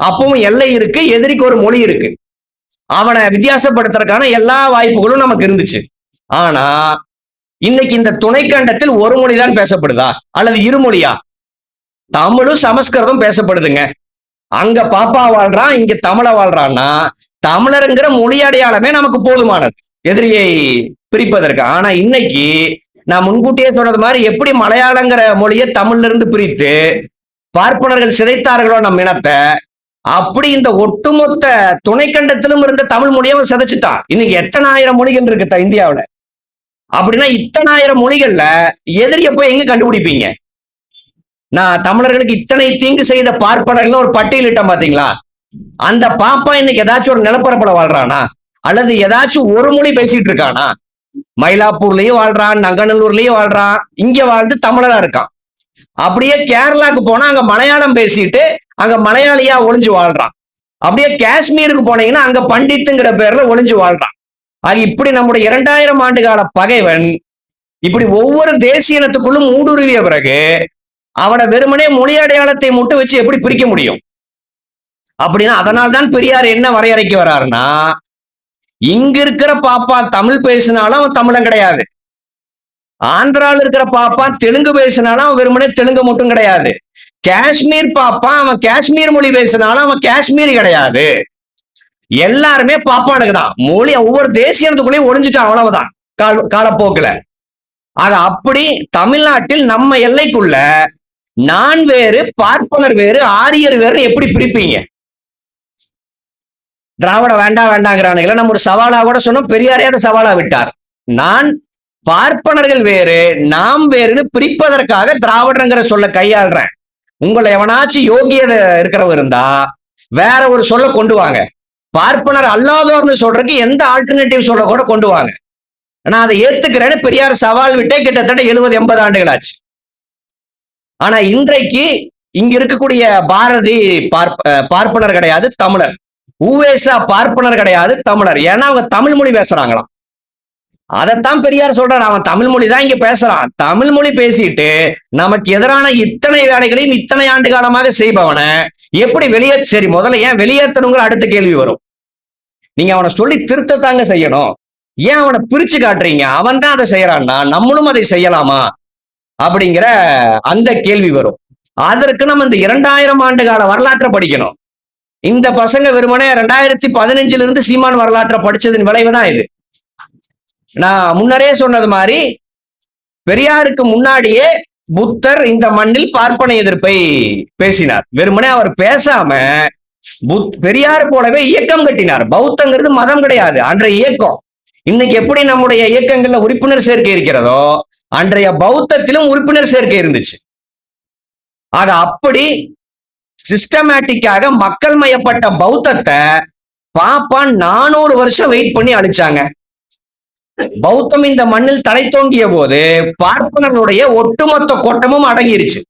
[SPEAKER 1] அப்பவும் எல்லை இருக்கு, எதிரிக்கு ஒரு மொழி இருக்கு, அவனை வித்தியாசப்படுத்துறதுக்கான எல்லா வாய்ப்புகளும் நமக்கு இருந்துச்சு. ஆனா இன்னைக்கு இந்த துணைக்கண்டத்தில் ஒரு மொழிதான் பேசப்படுதா அல்லது இருமொழியா? தமிழும் சமஸ்கிருதம் பேசப்படுதுங்க. அங்க பாப்பா வாழ்றான், இங்க தமிழ வாழ்றான்னா தமிழருங்கிற மொழி அடையாளமே நமக்கு போதுமானது எதிரியை பிரிப்பதற்கு. ஆனா இன்னைக்கு நான் முன்கூட்டியே சொன்னது மாதிரி எப்படி மலையாளங்கிற மொழியை தமிழ்ல இருந்து பிரித்து பார்ப்பனர்கள் சிதைத்தார்களோ நம் இனத்தை, அப்படி இந்த ஒட்டுமொத்த துணைக்கண்டத்திலும் இருந்த தமிழ் மொழியை அவன் சிதைச்சுட்டான். இன்னைக்கு எத்தனை ஆயிரம் மொழிகள் இருக்கு இந்தியாவில. அப்படின்னா இத்தனை ஆயிரம் மொழிகள்ல எதிரிய போய் எங்க கண்டுபிடிப்பீங்க? நான் தமிழர்களுக்கு இத்தனை தீங்கு செய்த பார்ப்பனர்கள் ஒரு பட்டியலிட்டேன் பாத்தீங்களா? அந்த பாப்பா இன்னைக்கு ஏதாச்சும் ஒரு நிலப்பரப்புல வாழ்றானா அல்லது ஏதாச்சும் ஒரு மொழி பேசிட்டு இருக்கானா? மயிலாப்பூர்லயும் வாழ்றான், நங்கநல்லூர்லயும் வாழ்றான், இங்க வாழ்ந்து தமிழரா இருக்கான். அப்படியே கேரளாக்கு போனா அங்க மலையாளம் பேசிட்டு அங்க மலையாளியா ஒளிஞ்சு வாழ்றான். அப்படியே காஷ்மீருக்கு போனீங்கன்னா அங்க பண்டித்துங்கிற பேர்ல ஒளிஞ்சு வாழ்றான். ஆக இப்படி நம்முடைய 2000 ஆண்டு கால பகைவன் இப்படி ஒவ்வொரு தேசிய இனத்துக்குள்ளும் ஊடுருவிய பிறகு அவனை வெறுமனே மொழி அடையாளத்தை மட்டும் வச்சு எப்படி பிரிக்க முடியும்? அப்படின்னா அதனால்தான் பெரியார் என்ன வரையறைக்கு வர்றாருன்னா, இங்க இருக்கிற பாப்பான் தமிழ் பேசினாலும் அவன் தமிழன் கிடையாது. ஆந்திரால இருக்கிற பாப்பான் தெலுங்கு பேசினாலும் அவன் வெறுமனே தெலுங்கு மட்டும் கிடையாது. காஷ்மீர் பாப்பான் அவன் காஷ்மீர் மொழி பேசினாலும் அவன் காஷ்மீரி கிடையாது. எல்லாருமே பாப்பானுக்கு தான். மொழி ஒவ்வொரு தேசியத்துக்குள்ளேயும் ஒளிஞ்சிட்டான், அவ்வளவுதான் காலப்போக்குல. ஆக அப்படி தமிழ்நாட்டில் நம்ம எல்லைக்குள்ள நான் வேறு, பார்ப்பனர் வேறு, ஆரியர் வேறு எப்படி பிரிப்பீங்க? திராவிட வேண்டாம் வேண்டாங்கிறானுங்களா? நம்ம ஒரு சவாலா கூட சொன்னோம், பெரியாரே அதை சவாலா விட்டார். நான் பார்ப்பனர்கள் வேறு, நாம் வேறுன்னு பிரிப்பதற்காக திராவிடங்கிற சொல்ல கையாளுறேன். உங்களை எவனாச்சும் யோகியத இருக்கிறவங்க இருந்தா வேற ஒரு சொல்ல கொண்டு வாங்க. பார்ப்பனர் அல்லாதவர்னு சொல்றதுக்கு எந்த ஆல்டர்னேட்டிவ் சொல்ல கூட கொண்டு வாங்க. நான் அதை ஏத்துக்கிறேன்னு பெரியார் சவால் விட்டே கிட்டத்தட்ட 70-80 ஆண்டுகள் ஆச்சு. ஆனா இன்றைக்கு இங்க இருக்கக்கூடிய பாரதி பார்ப்பனர் கிடையாது, தமிழர். ஊவேசா பார்ப்பனர் கிடையாது, தமிழர். ஏன்னா அவங்க தமிழ் மொழி பேசுறாங்களாம். அதைத்தான் பெரியார் சொல்றாரு, அவன் தமிழ் மொழி தான் இங்க பேசுறான். தமிழ் மொழி பேசிட்டு நமக்கு எதிரான இத்தனை வேலைகளையும் இத்தனை ஆண்டு காலமாக செய்பவனை எப்படி சரி முதல்ல ஏன் வெளியேற்றணுங்கிற அடுத்த கேள்வி வரும். நீங்க அவனை சொல்லி திருத்தத்தாங்க செய்யணும். ஏன் அவனை பிரிச்சு காட்டுறீங்க? அவன் தான் அதை செய்யறான்னா நம்மளும் அதை செய்யலாமா அப்படிங்கிற அந்த கேள்வி வரும். அதற்கு நம்ம இந்த 2000 ஆண்டு கால வரலாற்றை படிக்கணும். இந்த பசங்க வெறுமனே 2015 இருந்து சீமான் வரலாற்றை படிச்சதின் விளைவுதான் இது. நான் முன்னரே சொன்னது மாதிரி பெரியாருக்கு முன்னாடியே புத்தர் இந்த மண்ணில் பார்ப்பன எதிர்ப்பை பேசினார். வெறுமனே அவர் பேசாம பெரியார் போலவே இயக்கம் கட்டினார். பௌத்தங்கிறது மதம் கிடையாது, அன்றைய இயக்கம். இன்னைக்கு எப்படி நம்முடைய இயக்கங்கள்ல உறுப்பினர் சேர்க்கை இருக்கிறதோ அன்றைய பௌத்தத்திலும் உறுப்பினர் சேர்க்கை இருந்துச்சு. ஆக அப்படி சிஸ்டமேட்டிக்காக மக்கள் மயப்பட்ட பௌத்தத்தை பாப்பான் 400 வருஷம் வெயிட் பண்ணி அழிச்சாங்க. பௌத்தம் இந்த மண்ணில் தலை தோங்கிய போது பார்ப்பனர்களுடைய ஒட்டுமொத்த கோட்டமும் அடங்கிருச்சு.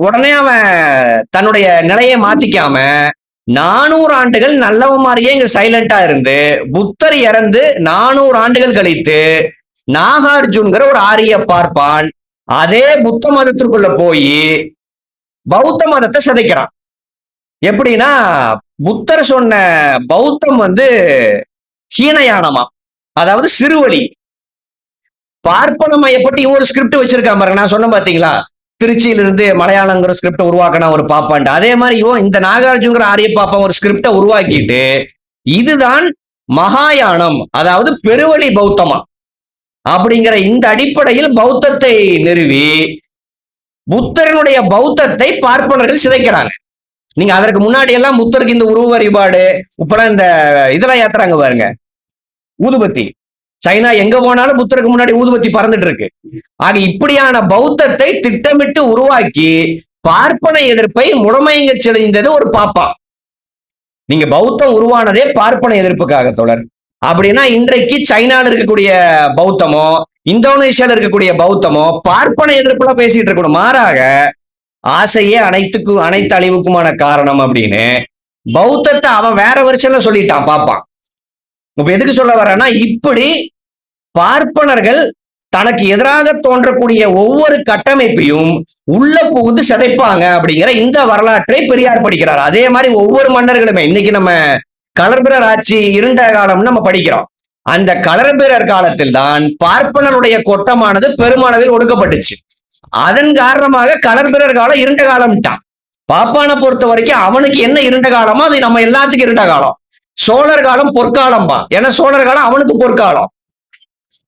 [SPEAKER 1] உடனே அவன் தன்னுடைய நிலையை மாத்திக்காம 400 ஆண்டுகள் நல்லவன் மாதிரியே இங்க சைலண்டா இருந்து புத்தர் இறந்து 400 ஆண்டுகள் கழித்து நாகார்ஜுன்கிற ஒரு ஆரிய பார்ப்பான் அதே புத்த மதத்திற்குள்ள போய் பௌத்த மதத்தை சிதைக்கிறான். எப்படின்னா புத்தர் சொன்ன பௌத்தம் ஹீனயானமா, அதாவது சிறுவழி. பார்ப்பனமயப்பட்டு ஒரு ஸ்கிரிப்ட் வச்சிருக்கான் பாருங்க. நான் சொன்ன பாத்தீங்களா, திருச்சியிலிருந்து மலையாளங்கிற ஸ்கிரிப்டை உருவாக்கினா ஒரு பாப்பான்ட்டு. அதே மாதிரி இந்த நாகார்ஜுங்கிற ஆரிய பாப்பான் ஒரு ஸ்கிரிப்டை உருவாக்கிட்டு இதுதான் மகாயானம், அதாவது பெருவழி பௌத்தமா அப்படிங்கிற இந்த அடிப்படையில் பௌத்தத்தை நிறுவி புத்தரனுடைய பௌத்தத்தை பார்ப்பனர்கள் சிதைக்கிறாங்க. நீங்க அதற்கு முன்னாடி எல்லாம் புத்தருக்கு இந்த உருவ வழிபாடு இப்பெல்லாம் இந்த இதெல்லாம் ஏத்துறாங்க பாருங்க, ஊதுபத்தி. சைனா எங்க போனாலும் புத்தருக்கு முன்னாடி ஊதுபத்தி பறந்துட்டு இருக்கு. ஆக இப்படியான பௌத்தத்தை திட்டமிட்டு உருவாக்கி பார்ப்பன எதிர்ப்பை முழுமையங்க செழிந்தது ஒரு பாப்பா. நீங்க பௌத்தம் உருவானதே பார்ப்பன எதிர்ப்புக்காக தோழர். அப்படின்னா இன்றைக்கு சைனால இருக்கக்கூடிய பௌத்தமோ இந்தோனேஷியால இருக்கக்கூடிய பௌத்தமோ பார்ப்பன எதிர்ப்புல பேசிட்டு இருக்கணும். மாறாக ஆசையே அனைத்து அழிவுக்குமான காரணம் அப்படின்னு பௌத்தத்தை அவன் வேற வருஷம்ல சொல்லிட்டான் பாப்பான். இப்ப எதுக்கு சொல்ல வரேன்னா, இப்படி பார்ப்பனர்கள் தனக்கு எதிராக தோன்றக்கூடிய ஒவ்வொரு கட்டமைப்பையும் உள்ள புகுந்து சிதைப்பாங்க அப்படிங்கிற இந்த வரலாற்றை பெரியார் படிக்கிறார். அதே மாதிரி ஒவ்வொரு மன்னர்களுமே இன்னைக்கு நம்ம களர்பிரர் ஆட்சி இருண்ட காலம்னு நம்ம படிக்கிறோம். அந்த களர்பிரர் காலத்தில் தான் பார்ப்பனருடைய கொட்டமானது பெருமளவில் ஒடுக்கப்பட்டுச்சு. அதன் காரணமாக களர்பிரர் காலம் இருண்ட காலம்ட்டான். பாப்பானை பொறுத்த வரைக்கும் அவனுக்கு என்ன இருண்ட காலமோ அது நம்ம எல்லாத்துக்கும் இருண்ட காலம். சோழர் காலம் பொற்காலம்பா, ஏன்னா சோழர் காலம் அவனுக்கு பொற்காலம்.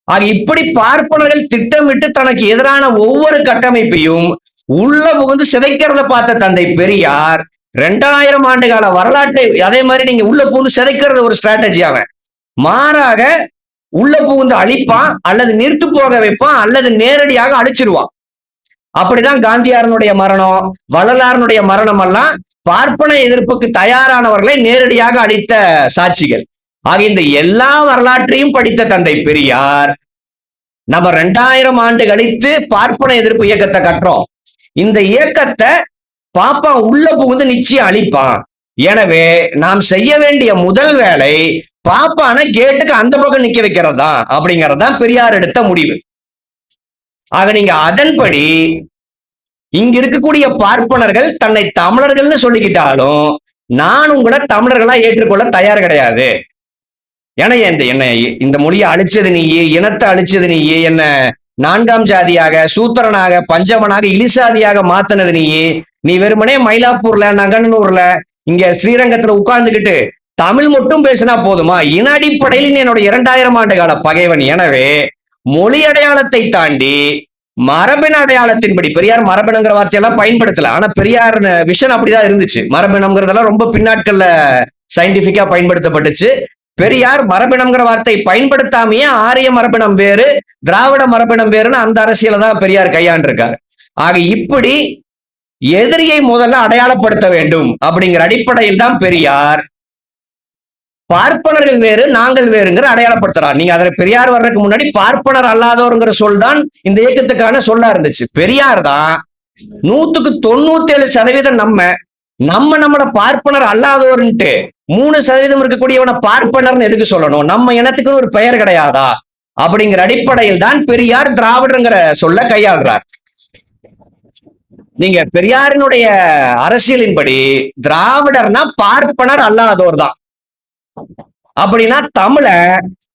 [SPEAKER 1] ஆக இப்படி பார்ப்பனர்கள் திட்டமிட்டு தனக்கு எதிரான ஒவ்வொரு கட்டமைப்பையும் உள்ள புகுந்து சிதைக்கிறத பார்த்த தந்தை பெரியார் 2000 ஆண்டு கால வரலாற்றை அதே மாதிரி நீங்க உள்ள புகுந்து சிதைக்கிறது ஒரு ஸ்ட்ராட்டஜி. அவன் மாறாக உள்ள புகுந்து அழிப்பான், அல்லது நிறுத்து போக வைப்பான், அல்லது நேரடியாக அழிச்சிருவான். அப்படிதான் காந்தியாரனுடைய மரணம், வள்ளலாரனுடைய மரணம் எல்லாம் பார்ப்பன எதிர்ப்புக்கு தயாரானவர்களை நேரடியாக அளித்த சாட்சிகள். ஆக இந்த எல்லா வரலாற்றையும் படித்த தந்தை பெரியார் நம்ம 2000 ஆண்டு கழித்து பார்ப்பன எதிர்ப்பு இயக்கத்தை கட்டுறோம். இந்த இயக்கத்தை பாப்பா உள்ள புகுந்து நிச்சயம் அழிப்பான். எனவே நாம் செய்ய வேண்டிய முதல் வேலை பாப்பான கேட்டுக்கு அந்த பக்கம் நிக்க வைக்கிறதா அப்படிங்கறதுதான் பெரியார் எடுத்த முடிவு. ஆக நீங்க அதன்படி இங்க இருக்கக்கூடிய பார்ப்பனர்கள் தன்னை தமிழர்கள்னு சொல்லிக்கிட்டாலும் நான் உங்களை தமிழர்களா ஏற்றுக்கொள்ள தயார் கிடையாது. ஏன்னா என்ன இந்த மொழியை அழிச்சது நீயே, இனத்தை அழிச்சது நீயே, என்ன 4ஆம் ஜாதியாக, சூத்திரனாக, பஞ்சமனாக, இலிசாதியாக மாத்தினது நீயே. நீ வெறுமனே மயிலாப்பூர்ல, நங்கனூர்ல, இங்க ஸ்ரீரங்கத்துல உட்கார்ந்துகிட்டு தமிழ் மட்டும் பேசினா போதுமா? இன அடிப்படையில் என்னோட 2000 ஆண்டு கால பகைவன். எனவே மொழி அடையாளத்தை தாண்டி மரபின அடையாளத்தின்படி, பெரியார் மரபினங்கிற வார்த்தையெல்லாம் பயன்படுத்தல, ஆனா பெரியார் விஷன் அப்படிதான் இருந்துச்சு. மரபினம்ங்கிறதெல்லாம் ரொம்ப பின்னாட்கள்ல சயின்டிபிக்கா பயன்படுத்தப்பட்டுச்சு. பெரியார் மரபினம்ங்கிற வார்த்தை பயன்படுத்தாமையே ஆரிய மரபினம் வேறு, திராவிட மரபினம் வேறுன்னு அந்த அரசியலை தான் பெரியார் கையாண்டிருக்காரு. ஆக இப்படி எதிரியை முதல்ல அடையாளப்படுத்த வேண்டும் அப்படிங்கிற அடிப்படையில் தான் பெரியார் பார்ப்பனர்கள் வேறு நாங்கள் வேறுங்கிற அடையாளப்படுத்துறார். நீங்க அதில் பெரியார் வர்றதுக்கு முன்னாடி பார்ப்பனர் அல்லாதோருங்கிற சொல் தான் இந்த இயக்கத்துக்கான சொல்லா இருந்துச்சு. பெரியார் தான் 197% நம்மள பார்ப்பனர் அல்லாதோர்ன்ட்டு 3% இருக்கக்கூடியவனை பார்ப்பனர்னு எதுக்கு சொல்லணும்? நம்ம இனத்துக்குன்னு ஒரு பெயர் கிடையாதா? அப்படிங்கிற அடிப்படையில் தான் பெரியார் திராவிடங்கிற சொல்ல கையாளுறார். நீங்க பெரியாரினுடைய அரசியலின்படி திராவிடர்னா பார்ப்பனர் அல்லாதோர் தான். அப்படின்னா தமிழ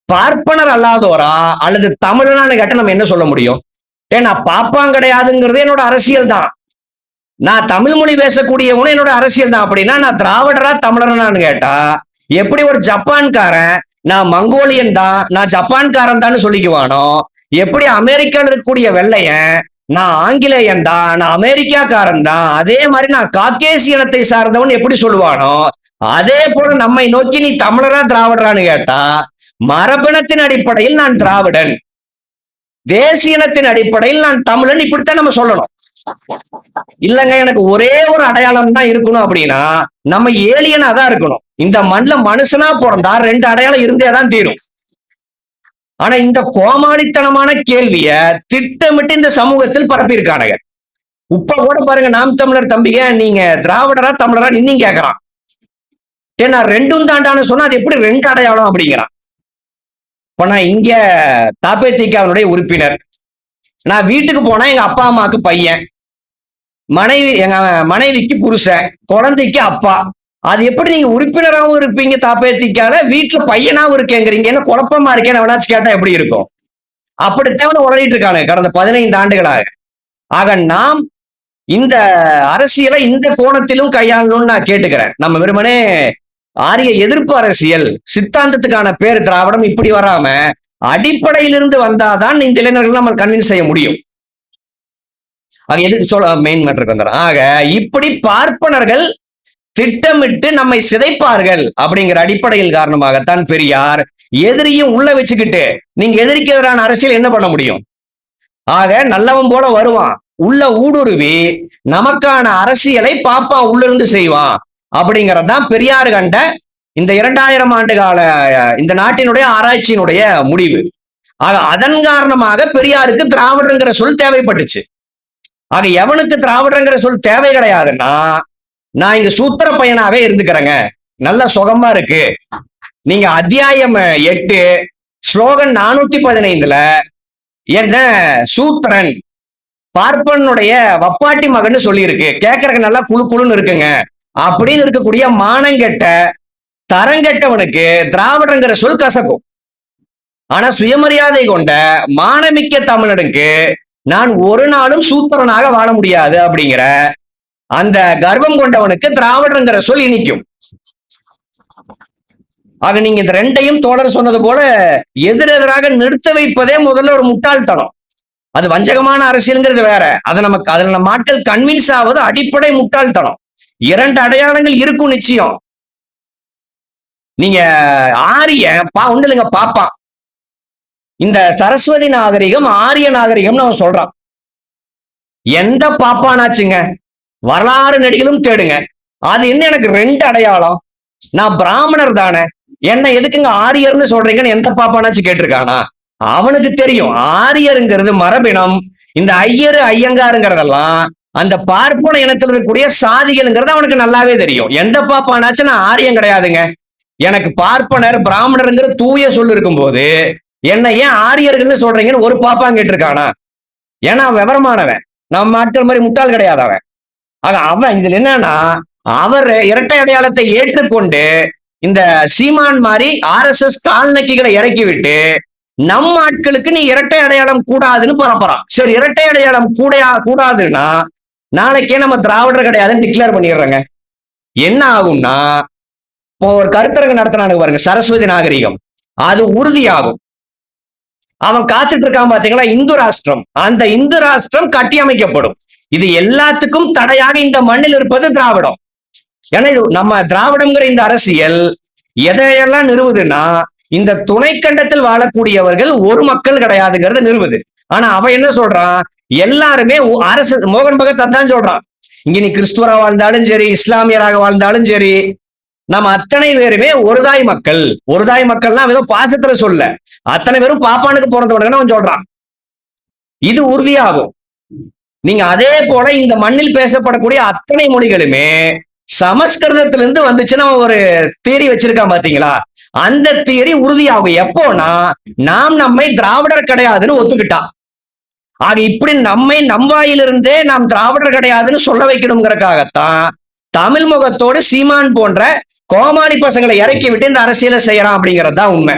[SPEAKER 1] பார்ப்பனர் அல்லாதோரா அல்லது தமிழனான்னு கேட்ட நம்ம என்ன சொல்ல முடியும்? ஏன்னா பாப்பான் கிடையாதுங்கிறது என்னோட அரசியல் தான். நான் தமிழ் மொழி பேசக்கூடியவனும் என்னோட அரசியல் தான். அப்படின்னா நான் திராவிடரா தமிழனான்னு கேட்டா எப்படி ஒரு ஜப்பான்காரன் நான் மங்கோலியன் தான், நான் ஜப்பான்காரன் தான் சொல்லிக்குவானோ, எப்படி அமெரிக்காவில் இருக்கக்கூடிய வெள்ளையன் நான் ஆங்கிலேயன் தான், நான் அமெரிக்காக்காரன் தான், அதே மாதிரி நான் காக்கேசியனத்தை சார்ந்தவன் எப்படி சொல்லுவானோ, அதே போல நம்மை நோக்கி நீ தமிழரா திராவிடரான்னு கேட்டா மரபினத்தின் அடிப்படையில் நான் திராவிடன், தேசியனத்தின் அடிப்படையில் நான் தமிழன், இப்படித்தான் நம்ம சொல்லணும். இல்லங்க எனக்கு ஒரே ஒரு அடையாளம் தான் இருக்கணும் அப்படின்னா நம்ம ஏலியனா தான் இருக்கணும். இந்த மண்ணில் மனுஷனா பிறந்தா 2 அடையாளம் இருந்தே தான் தீரும். ஆனா இந்த கோமாளித்தனமான கேள்விய திட்டமிட்டு இந்த சமூகத்தில் பரப்பியிருக்கானுங்க. இப்ப கூட பாருங்க, நாம் தமிழர் தம்பிங்க நீங்க திராவிடரா தமிழரா இன்னும் கேட்கறான். ஏன்னா 2ம் தாண்டான்னு சொன்னா அது எப்படி 2 அடையாளம் அப்படிங்கிறான். இப்ப நான் இங்க தாபேதிகாவினுடைய உறுப்பினர், நான் வீட்டுக்கு போனா எங்க அப்பா அம்மாவுக்கு பையன், எங்க மனைவிக்கு புருஷன், குழந்தைக்கு அப்பா. அது எப்படி நீங்க உறுப்பினராகவும் இருப்பீங்க தாபேதிகால, வீட்டுல பையனாவும் இருக்கேங்கிறீங்க? என்ன குழப்பமா இருக்கேன்னு எவனாச்சும் கேட்டா எப்படி இருக்கும்? அப்படித்தான் உளறிட்டு இருக்காங்க கடந்த 15 ஆண்டுகளாக. ஆக நாம் இந்த அரசியலை இந்த கோணத்திலும் கையாளணும்னு நான் கேட்டுக்கிறேன். நம்ம வெறுமனே ஆரிய எதிர்ப்பு அரசியல், சித்தாந்தத்துக்கான பேர் திராவிடம் இப்படி வராம அடிப்படையிலிருந்து வந்தாதான் இந்த இளைஞர்கள் நம்ம கன்வின்ஸ் செய்ய முடியும். ஆக எதுக்கு சொல்ல மெயின் மேட்டருக்கு வந்துடும். ஆக இப்படி பார்ப்பனர்கள் திட்டமிட்டு நம்மை சிதைப்பார்கள் அப்படிங்கிற அடிப்படையில் காரணமாகத்தான் பெரியார் எதிரியும் உள்ள வச்சுக்கிட்டு நீங்க எதிரிக்கு எதிரான அரசியல் என்ன பண்ண முடியும்? ஆக நல்லவன் போல வருவான், உள்ள ஊடுருவி நமக்கான அரசியலை பாப்பா உள்ள இருந்து செய்வான் அப்படிங்கறதுதான் பெரியார் கண்ட இந்த 2000 ஆண்டு கால இந்த நாட்டினுடைய ஆராய்ச்சியினுடைய முடிவு. ஆக அதன் காரணமாக பெரியாருக்கு திராவிடங்கிற சொல் தேவைப்பட்டுச்சு. ஆக எவனுக்கு திராவிடங்கிற சொல் தேவை கிடையாதுன்னா, நான் இங்க சூத்திர பையனாவே இருந்துக்கிறேங்க, நல்ல சுகமா இருக்கு. நீங்க அத்தியாயம் 8 ஸ்லோகன் 415ல என்ன சூத்திரன் பார்ப்பனுடைய வப்பாட்டி மகன்னு சொல்லி இருக்கு, கேட்கறதுக்கு நல்லா குழு குழுன்னு இருக்குங்க அப்படின்னு இருக்கக்கூடிய மானங்கெட்ட தரங்கெட்டவனுக்கு திராவிடங்கிற சொல் கசக்கும். ஆனா சுயமரியாதை கொண்ட மானமிக்க தமிழனுக்கு நான் ஒரு நாளும் சூத்திரனாக வாழ முடியாது அப்படிங்கிற அந்த கர்வம் கொண்டவனுக்கு திராவிடங்கிற சொல் இனிக்கும். ஆக நீங்க இந்த 2ஐயும் தோழர் சொன்னது போல எதிரெதிராக நிறுத்த வைப்பதே முதல்ல ஒரு முட்டாள்தனம். அது வஞ்சகமான அரசியல்ங்கிறது வேற. அதை நமக்கு அதுல நம்ம ஆட்கள் கன்வின்ஸ் ஆவது அடிப்படை முட்டாள்தனம். 2 அடையாளங்கள் இருக்கும் நிச்சயம். நீங்க ஆரிய ஒண்ணு இல்லைங்க பாப்பான். இந்த சரஸ்வதி நாகரிகம் ஆரிய நாகரிகம்னு அவன் சொல்றான். எந்த பாப்பானாச்சுங்க வரலாறு நெடுகிலும் தேடுங்க, அது என்ன எனக்கு 2 அடையாளம்? நான் பிராமணர் தானே, என்ன எதுக்குங்க ஆரியர்னு சொல்றீங்கன்னு எந்த பாப்பானாச்சும் கேட்டிருக்கானா? அவனுக்கு தெரியும் ஆரியருங்கிறது மரபினம், இந்த ஐயரு ஐயங்காருங்கிறதெல்லாம் அந்த பார்ப்பன இனத்தில் இருக்கக்கூடிய சாதிகள்ங்கிறது அவனுக்கு நல்லாவே தெரியும். எந்த பாப்பானாச்சும் நான் ஆரியம் கிடையாதுங்க, எனக்கு பார்ப்பனர் பிராமணருங்கிற தூய சொல் இருக்கும் போது என்ன ஏன் ஆரியர்கள்னு சொல்றீங்கன்னு ஒரு பாப்பான் கேட்டிருக்கானா? ஏன்னா விவரமானவன். நம்ம ஆட்கள் மாதிரி முட்டாள் கிடையாது அவன். ஆக அவன் இதுல என்னன்னா, அவர் இரட்டை அடையாளத்தை ஏற்றுக்கொண்டு இந்த சீமான் மாதிரி RSS கால்நக்கிகளை இறக்கி விட்டு நம்ம ஆட்களுக்கு நீ இரட்டை அடையாளம் கூடாதுன்னு பரப்புறான். சரி, இரட்டை அடையாளம் கூடாதுன்னா நாளைக்கே நம்ம திராவிடர் கிடையாதுன்னு டிக்ளேர் பண்ணிடுறாங்க. என்ன ஆகும்னா, இப்போ ஒரு கருத்தரங்கு நடத்தினாங்க பாருங்க, சரஸ்வதி நாகரிகம், அது உறுதியாகும். அவன் காத்துட்டு இருக்கான் பாத்தீங்களா, இந்து ராஷ்டிரம். அந்த இந்து ராஷ்டிரம் கட்டி அமைக்கப்படும். இது எல்லாத்துக்கும் தடையாக இந்த மண்ணில் இருப்பது திராவிடம். ஏன்னா நம்ம திராவிடம்ங்கிற இந்த அரசியல் எதையெல்லாம் நிறுவுதுன்னா, இந்த துணைக்கண்டத்தில் வாழக்கூடியவர்கள் ஒரு மக்கள் கிடையாதுங்கிறத நிறுவுது. ஆனா அவன் என்ன சொல்றான், எல்லாருமே அரசு, மோகன் பகத் அதான் சொல்றான், இங்க நீ கிறிஸ்துவரா வாழ்ந்தாலும் சரி, இஸ்லாமியராக வாழ்ந்தாலும் சரி, நம்ம அத்தனை பேருமே ஒருதாய் மக்கள். ஒருதாய் மக்கள்னா ஏதோ பாசத்துல சொல்ல, அத்தனை பேரும் பாப்பானுக்கு பிறந்தவனுங்கன்னு அவன் சொல்றான். இது உறுதியாகும். நீங்க அதே போல இந்த மண்ணில் பேசப்படக்கூடிய அத்தனை மொழிகளுமே சமஸ்கிருதத்திலிருந்து வந்துச்சுன்னா ஒரு தியரி வச்சிருக்கான் பாத்தீங்களா, அந்த தியரி உறுதியாகும். எப்போனா நாம் நம்மை திராவிடர் கிடையாதுன்னு ஒத்துக்கிட்டான். ஆக இப்படி நம்மை நம்வாயிலிருந்தே நாம் திராவிடர் கிடையாதுன்னு சொல்ல வைக்கணுங்கிறதுக்காகத்தான் தமிழ் முகத்தோடு சீமான் போன்ற கோமாளி பசங்களை இறக்கி விட்டு இந்த அரசியலை செய்யறான் அப்படிங்கிறது தான் உண்மை.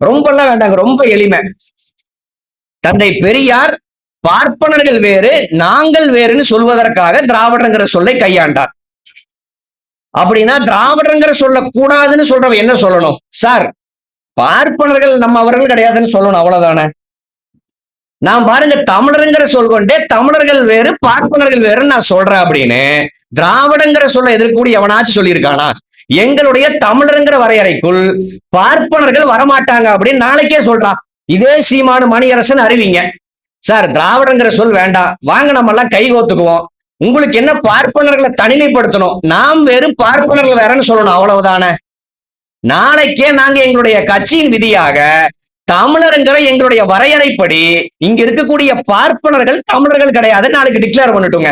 [SPEAKER 1] ரொம்ப எல்லாம் வேண்டாங்க, ரொம்ப எளிமை. தந்தை பெரியார் பார்ப்பனர்கள் வேறு நாங்கள் வேறுன்னு சொல்வதற்காக திராவிடங்கிற சொல்லை கையாண்டார். அப்படின்னா திராவிடங்கிற சொல்ல கூடாதுன்னு சொல்றவன் என்ன சொல்லணும், சார் பார்ப்பனர்கள் நம்ம அவர்கள் கிடையாதுன்னு சொல்லணும், அவ்வளவுதானே. நான் பாருங்க, தமிழருங்கிற சொல் கொண்டே தமிழர்கள் வேறு பார்ப்பனர்கள் வேறுன்னு நான் சொல்றேன் அப்படின்னு திராவிடங்கிற சொல்ல எதிர்க்கூடிய எவனாச்சும் சொல்லியிருக்கானா? எங்களுடைய தமிழருங்கிற வரையறைக்குள் பார்ப்பனர்கள் வரமாட்டாங்க அப்படின்னு நாளைக்கே சொல்றான். இதே சீமானு மணியரசன் அறிவிங்க, சார் திராவிடங்கிற சொல் வேண்டாம், வாங்க நம்ம எல்லாம் கை கோத்துக்குவோம், உங்களுக்கு என்ன பார்ப்பனர்களை தனிமைப்படுத்தணும், நாம் வேறு பார்ப்பனர்கள் வேறன்னு சொல்லணும், அவ்வளவுதானே. நாளைக்கே நாங்க எங்களுடைய கட்சியின் விதியாக தமிழருங்கிற எங்களுடைய வரையறைப்படி இங்க இருக்கக்கூடிய பார்ப்பனர்கள் தமிழர்கள் கிடையாது நாளைக்கு டிக்ளேர் பண்ணிட்டுங்க.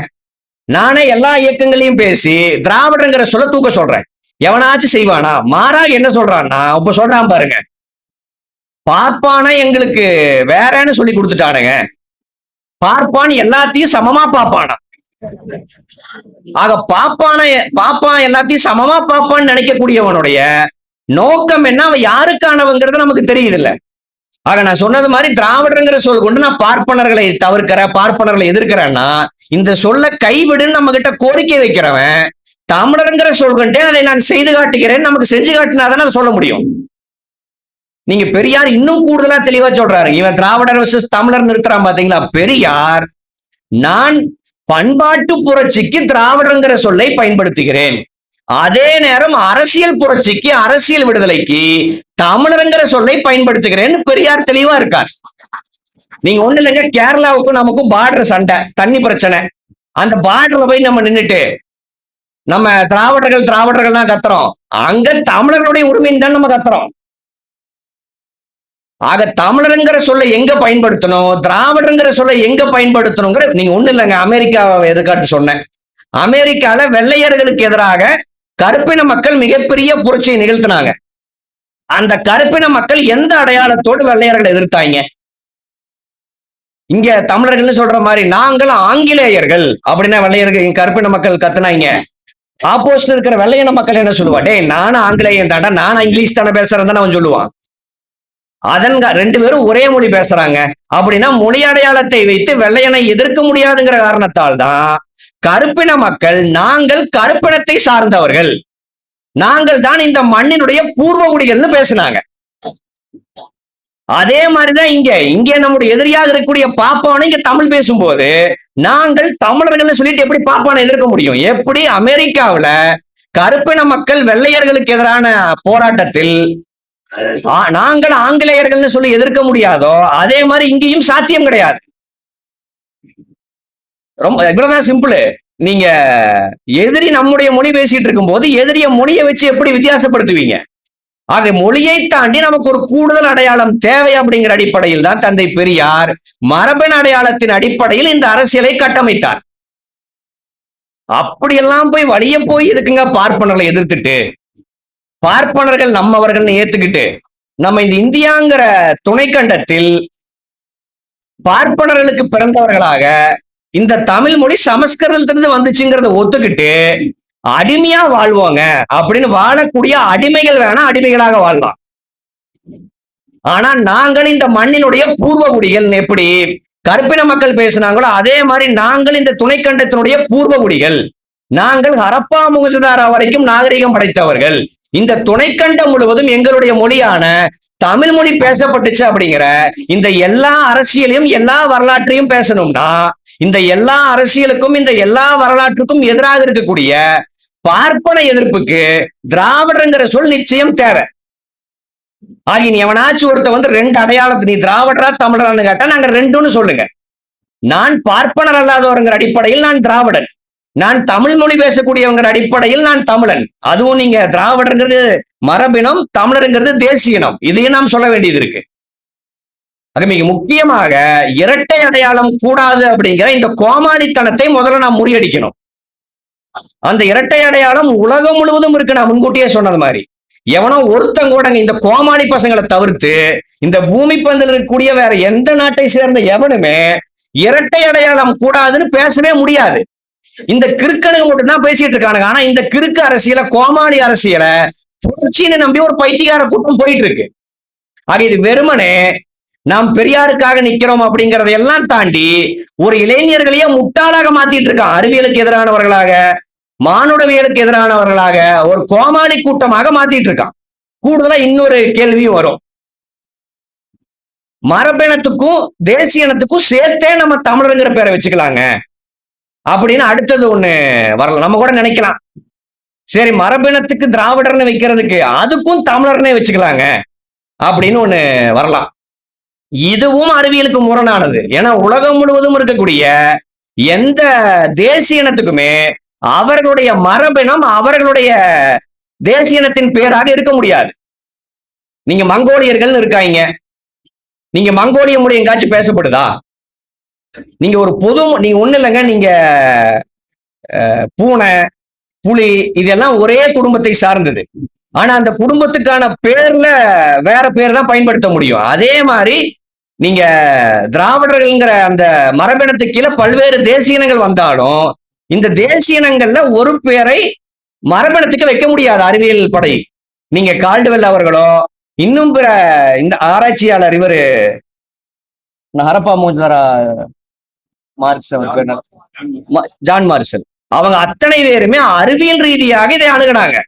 [SPEAKER 1] நானே எல்லா இயக்கங்களையும் பேசி திராவிடங்கிற சொல்ல தூக்க சொல்றேன். எவனாச்சும் செய்வானா? மாறாக என்ன சொல்றான்னா, இப்ப சொல்றான் பாருங்க, பார்ப்பானா எங்களுக்கு வேறன்னு சொல்லி கொடுத்துட்டானுங்க, பார்ப்பான் எல்லாத்தையும் சமமா பார்ப்பானா. ஆக பாப்பான் எல்லாத்தையும் சமமா பார்ப்பான்னு நினைக்கக்கூடியவனுடைய நோக்கம் என்ன, அவன் யாருக்கானவங்கிறது நமக்கு தெரியுது இல்ல. ஆக நான் சொன்னது மாதிரி திராவிடங்கிற சொல் கொண்டு நான் பார்ப்பனர்களை பார்ப்பனர்களை எதிர்க்கிறேன்னா இந்த சொல்ல கைவிடுன்னு நம்ம கிட்ட கோரிக்கை வைக்கிறவன் தமிழருங்கிற சொல் கொண்டே அதை நான் செய்து காட்டுகிறேன் நமக்கு செஞ்சு காட்டினாதானே அதை சொல்ல முடியும். நீங்க பெரியார் இன்னும் கூடுதலா தெளிவா சொல்றாரு, இவன் திராவிடர் versus தமிழர் நிறுத்துறான் பாத்தீங்களா. பெரியார் நான் பண்பாட்டு புரட்சிக்கு திராவிடங்கிற சொல்லை பயன்படுத்துகிறேன், அதே நேரம் அரசியல் புரட்சிக்கு அரசியல் விடுதலைக்கு தமிழருங்கிற சொல்லை பயன்படுத்துகிறேன்னு பெரியார் தெளிவா இருக்கார். நீங்க ஒண்ணு இல்லைங்க, கேரளாவுக்கும் நமக்கும் பார்டர் சண்டை, தண்ணி பிரச்சனை. அந்த பார்டர்ல போய் நம்ம நின்றுட்டு நம்ம திராவிடர்கள் தான் கத்துறோம், அங்க தமிழர்களுடைய உரிமைன்னு தான் நம்ம கத்துறோம். ஆக தமிழருங்கிற சொல்லை எங்க பயன்படுத்தணும், திராவிடங்கிற சொல்லை எங்க பயன்படுத்தணுங்கிற நீங்க ஒண்ணு இல்லைங்க. அமெரிக்காவை எதிர்காட்டு சொன்னேன், அமெரிக்கால வெள்ளையர்களுக்கு எதிராக கருப்பின மக்கள் மிகப்பெரிய புரட்சியை நிகழ்த்தினாங்க. அந்த கருப்பின மக்கள் எந்த அடையாளத்தோடு வெள்ளையர்களை எதிர்த்தாங்க? இங்க தமிழர்கள் சொல்ற மாதிரி நாங்கள் ஆங்கிலேயர்கள் அப்படின்னா வெள்ளையர்கள் கருப்பின மக்கள் கத்துனாங்க. ஆப்போசிட் இருக்கிற வெள்ளையன மக்கள் என்ன சொல்லுவா, டே நானும் ஆங்கிலேயன் தாண்டா, நானும் இங்கிலீஷ் தானே பேசுறேன் தானே அவன் சொல்லுவான். அதன் ரெண்டு பேரும் ஒரே மொழி பேசுறாங்க அப்படின்னா மொழி அடையாளத்தை வைத்து வெள்ளையனை எதிர்க்க முடியாதுங்கிற காரணத்தால் தான் கருப்பின மக்கள் நாங்கள் கருப்பினத்தை சார்ந்தவர்கள், நாங்கள் தான் இந்த மண்ணினுடைய பூர்வகுடிகள்னு பேசினாங்க. அதே மாதிரிதான் இங்க நம்முடைய எதிரியாக இருக்கக்கூடிய பாப்பானை இங்க தமிழ் பேசும்போது நாங்கள் தமிழர்கள் சொல்லிட்டு எப்படி பாப்பானை எதிர்க்க முடியும்? எப்படி அமெரிக்காவில கருப்பின மக்கள் வெள்ளையர்களுக்கு எதிரான போராட்டத்தில் நாங்கள் ஆங்கிலேயர்கள் சொல்லி எதிர்க்க முடியாதோ அதே மாதிரி இங்கேயும் சாத்தியம் கிடையாது. ரொம்ப இவ்வளவுதான் சிம்பிள். நீங்க எதிரி நம்முடைய மொழி பேசிட்டு இருக்கும் போது எதிரிய மொழியை வச்சு எப்படி வித்தியாசப்படுத்துவீங்க? ஆக மொழியை தாண்டி நமக்கு ஒரு கூடுதல் அடையாளம் தேவை அப்படிங்கிற அடிப்படையில் தான் தந்தை பெரியார் மரபணு அடையாளத்தின் அடிப்படையில் இந்த அரசியலை கட்டமைத்தார். அப்படியெல்லாம் போய் வழிய போய் இதுக்குங்க பார்ப்பனர்களை எதிர்த்துட்டு பார்ப்பனர்கள் நம்மவர்கள்னு ஏத்துக்கிட்டு நம்ம இந்த இந்தியாங்கிற துணைக்கண்டத்தில் பார்ப்பனர்களுக்கு பிறந்தவர்களாக இந்த தமிழ் மொழி சமஸ்கிருதத்திலிருந்து வந்துச்சுங்கிறத ஒத்துக்கிட்டு அடிமையா வாழ்வோங்க அப்படின்னு வாழக்கூடிய அடிமைகள் வேணா அடிமைகளாக வாழலாம். ஆனா நாங்கள் இந்த மண்ணினுடைய பூர்வ குடிகள் எப்படி கருப்பின மக்கள் பேசினாங்களோ அதே மாதிரி நாங்கள் இந்த துணைக்கண்டத்தினுடைய பூர்வ குடிகள். நாங்கள் ஹரப்பா முகஜதாரா வரைக்கும் நாகரிகம் படைத்தவர்கள். இந்த துணைக்கண்டம் முழுவதும் எங்களுடைய மொழியான தமிழ் மொழி பேசப்பட்டுச்சு அப்படிங்கிற இந்த எல்லா அரசியலையும் எல்லா வரலாற்றையும் பேசணும்னா இந்த எல்லா அரசியலுக்கும் இந்த எல்லா வரலாற்றுக்கும் எதிராக இருக்கக்கூடிய பார்ப்பன எதிர்ப்புக்கு திராவிடங்கிற சொல் நிச்சயம் தேவை. ஆகி நீ எவனாச்சும் ஒருத்த ரெண்டு அடையாளத்தை நீ திராவிடரா தமிழரான்னு கேட்டா நாங்க ரெண்டுன்னு சொல்லுங்க. நான் பார்ப்பனர் அல்லாதவங்கிற அடிப்படையில் நான் திராவிடன், நான் தமிழ் மொழி பேசக்கூடியவங்கிற அடிப்படையில் நான் தமிழன். அதுவும் நீங்க திராவிடங்கிறது மரபினம், தமிழருங்கிறது தேசியனம். இதையும் நாம் சொல்ல வேண்டியது இருக்கு. அது மிக முக்கியமாக இரட்டை அடையாளம் கூடாது அப்படிங்கிற இந்த கோமாளித்தனத்தை முதல்ல நாம் முறியடிக்கணும். அந்த இரட்டை அடையாளம் உலகம் முழுவதும் இருக்கு. நான் முன்கூட்டியே சொன்னது மாதிரி எவனோ ஒருத்தங்கூடங்க இந்த கோமாளி பசங்களை தவிர்த்து இந்த பூமி பந்தில் இருக்கக்கூடிய வேற எந்த நாட்டை சேர்ந்த எவனுமே இரட்டை அடையாளம் கூடாதுன்னு பேசவே முடியாது. இந்த கிறுக்கனுங்க மட்டும் தான் பேசிட்டு இருக்கானுங்க. ஆனா இந்த கிறுக்கு அரசியலை, கோமாளி அரசியலை புரட்சின்னு நம்பி ஒரு பைத்தியக்கார கூட்டம் போயிட்டு இருக்கு. ஆக இது வெறுமனே நாம் பெரியாருக்காக நிக்கிறோம் அப்படிங்கறதையெல்லாம் தாண்டி ஒரு இளைஞர்களையே முட்டாளாக மாத்திட்டு இருக்கான். அறிவியலுக்கு எதிரானவர்களாக, மானுடவியலுக்கு எதிரானவர்களாக ஒரு கோமாளி கூட்டமாக மாத்திட்டு இருக்கான். கூடுதலா இன்னொரு கேள்வியும் வரும். மரபினத்துக்கும் தேசியனத்துக்கும் சேர்த்தே நம்ம தமிழருங்கிற பேரை வச்சுக்கலாங்க அப்படின்னு அடுத்தது ஒண்ணு வரலாம். நம்ம கூட நினைக்கலாம், சரி மரபினத்துக்கு திராவிடர்னு வைக்கிறதுக்கு அதுக்கும் தமிழர்னே வச்சுக்கலாங்க அப்படின்னு ஒண்ணு வரலாம். இதுவும் அறிவியலுக்கு முரணானது. ஏன்னா உலகம் முழுவதும் இருக்கக்கூடிய எந்த தேசியனத்துக்குமே அவர்களுடைய மரபினம் அவர்களுடைய தேசியனத்தின் பேராக இருக்க முடியாது. நீங்க மங்கோலியர்கள் இருக்காங்க, நீங்க மங்கோலிய மொழி எங்காச்சும் பேசப்படுதா? நீங்க ஒரு நீங்க ஒண்ணு இல்லைங்க, நீங்க பூனை, புலி இதெல்லாம் ஒரே குடும்பத்தை சார்ந்தது. ஆனா அந்த குடும்பத்துக்கான பேர்ல வேற பேர் தான் பயன்படுத்த முடியும். அதே மாதிரி நீங்க திராவிடர்கள்ங்கிற அந்த மரபினத்துக்கு கீழே பல்வேறு தேசியனங்கள் வந்தாலும் இந்த தேசியனங்கள்ல ஒரு பேரை மரபினத்துக்கு வைக்க முடியாது அறிவியல் படை. நீங்க கால்டுவெல் அவர்களோ இன்னும் பிற இந்த ஆராய்ச்சியாளர் இவரு ஹரப்பா மோஜாரா மார்க்ஸ் ஜான் மார்ஷல் அவங்க அத்தனை பேருமே அறிவியல் ரீதியாக இதை அணுகுனாங்க.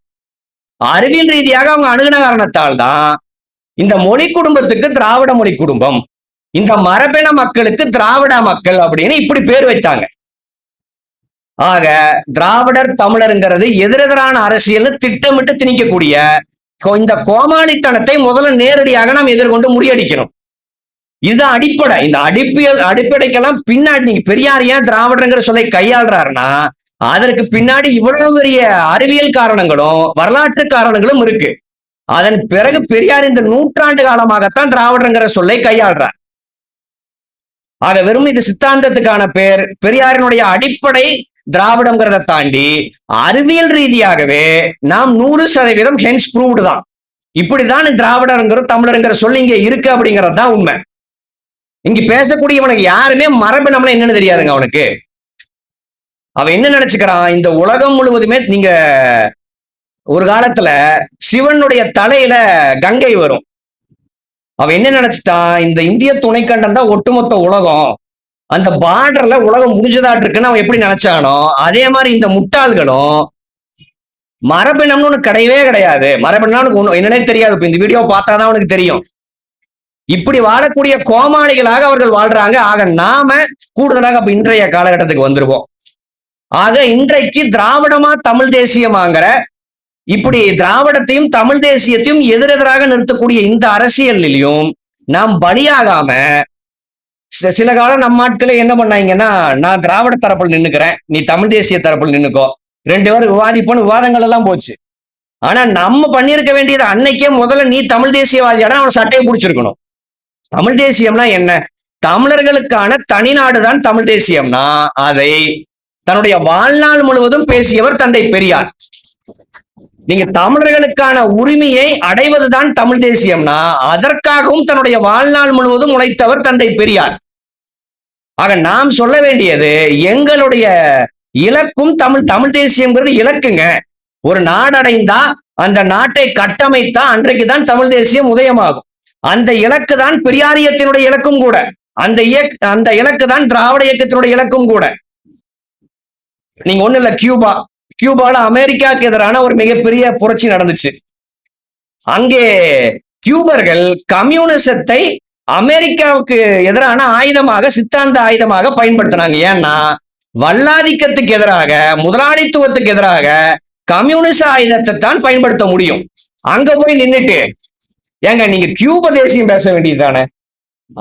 [SPEAKER 1] அறிவியல் ரீதியாக அவங்க அணுகுன காரணத்தால் தான் இந்த மொழி குடும்பத்துக்கு திராவிட மொழி குடும்பம், இந்த மரபின மக்களுக்கு திராவிட மக்கள் அப்படின்னு இப்படி பேர் வச்சாங்க. ஆக திராவிடர் தமிழருங்கிறது எதிரெதிரான அரசியல் திட்டமிட்டு திணிக்கக்கூடிய இந்த கோமாளித்தனத்தை முதல்ல நேரடியாக நாம் எதிர்கொண்டு முறியடிக்கணும். இதுதான் அடிப்படை. இந்த அடிப்படைக்கெல்லாம் பின்னாடி நீங்க பெரியார் ஏன் திராவிடங்கிற சொல்லை கையாளுறாருன்னா அதற்கு பின்னாடி இவ்வளவு பெரிய அறிவியல் காரணங்களும் வரலாற்று காரணங்களும் இருக்கு. அதன் பிறகு பெரியார் இந்த நூற்றாண்டு காலமாகத்தான் திராவிடங்கிற சொல்லை கையாளுறார். ஆக வெறும் இது சித்தாந்தத்துக்கான பேர். பெரியாரினுடைய அடிப்படை திராவிடங்கிறத தாண்டி அறிவியல் ரீதியாகவே நாம் 100% ஹென்ஸ் ப்ரூவ்டு தான். இப்படிதான் திராவிடங்கிற தமிழருங்கிற சொல்லி இங்க இருக்கு அப்படிங்கிறது தான் உண்மை. இங்க பேசக்கூடியவனுக்கு யாருமே மரபினம்னா என்னன்னு தெரியாதுங்க. அவனுக்கு அவன் என்ன நினைச்சுக்கிறான், இந்த உலகம் முழுவதுமே நீங்க ஒரு காலத்துல சிவனுடைய தலையில கங்கை வரும். அவன் என்ன நினைச்சிட்டான், இந்த இந்திய துணைக்கண்டம் தான் ஒட்டுமொத்த உலகம், அந்த பார்டர்ல உலகம் முடிஞ்சதாட்டு இருக்குன்னு அவன் எப்படி நினைச்சானோ அதே மாதிரி இந்த முட்டாள்களும் மரபினம்னு ஒண்ணு கிடையவே கிடையாது. மரபினம்னு ஒண்ணு என்னன்னே தெரியாது. இப்ப இந்த வீடியோ பார்த்தாதான் அவனுக்கு தெரியும். இப்படி வாழக்கூடிய கோமாளிகளாக அவர்கள் வாழ்றாங்க. ஆக நாம கூடுதலாக அப்ப இன்றைய காலகட்டத்துக்கு வந்துருவோம். ஆக இன்றைக்கு திராவிடமா தமிழ் தேசியமாங்கிற இப்படி திராவிடத்தையும் தமிழ் தேசியத்தையும் எதிரெதிராக நிறுத்தக்கூடிய இந்த அரசியலிலையும் நாம் பலியாகாம சில காலம் நம்ம நாட்டுல என்ன பண்ணாங்கன்னா, நான் திராவிட தரப்பில் நின்னுக்கிறேன், நீ தமிழ் தேசிய தரப்பில் நின்னுக்கோ, 2 பேரும் விவாதிப்போம், விவாதங்கள் எல்லாம் போச்சு. ஆனா நம்ம பண்ணியிருக்க வேண்டியது அன்னைக்கே முதல்ல நீ தமிழ் தேசியவாதியான அவன் சட்டையை பிடிச்சிருக்கணும். தமிழ் தேசியம்னா என்ன? தமிழர்களுக்கான தனிநாடுதான் தமிழ் தேசியம்னா அதை தன்னுடைய வாழ்நாள் முழுவதும் பேசியவர் தந்தை பெரியார். நீங்க தமிழர்களுக்கான உரிமையை அடைவதுதான் தமிழ் தேசியம்னா அதற்காகவும் தன்னுடைய வாழ்நாள் முழுவதும் உழைத்தவர் தந்தை பெரியார். ஆக நாம் சொல்ல வேண்டியது எங்களுடைய இலக்கும் தமிழ் தேசியம்ங்கிறது இலக்குங்க. ஒரு நாடடைந்தா அந்த நாட்டை கட்டமைத்தா அன்றைக்கு தான் தமிழ் தேசியம் உதயமாகும். அந்த இலக்கு தான் பெரியாரியத்தினுடைய இலக்கும் கூட. அந்த இலக்கு தான் திராவிட இயக்கத்தினுடைய இலக்கும் கூட. நீங்க ஒண்ணு இல்ல, கியூபால அமெரிக்காவுக்கு எதிரான ஒரு மிகப்பெரிய புரட்சி நடந்துச்சு. அங்கே கியூபர்கள் கம்யூனிசத்தை அமெரிக்காவுக்கு எதிரான ஆயுதமாக, சித்தாந்த ஆயுதமாக பயன்படுத்தினாங்க. ஏன்னா வல்லாதிக்கத்துக்கு எதிராக, முதலாளித்துவத்துக்கு எதிராக கம்யூனிச ஆயுதத்தை தான் பயன்படுத்த முடியும். அங்க போய் நின்னுட்டு ஏங்க நீங்க கியூப தேசியம் பேச வேண்டியது தானே,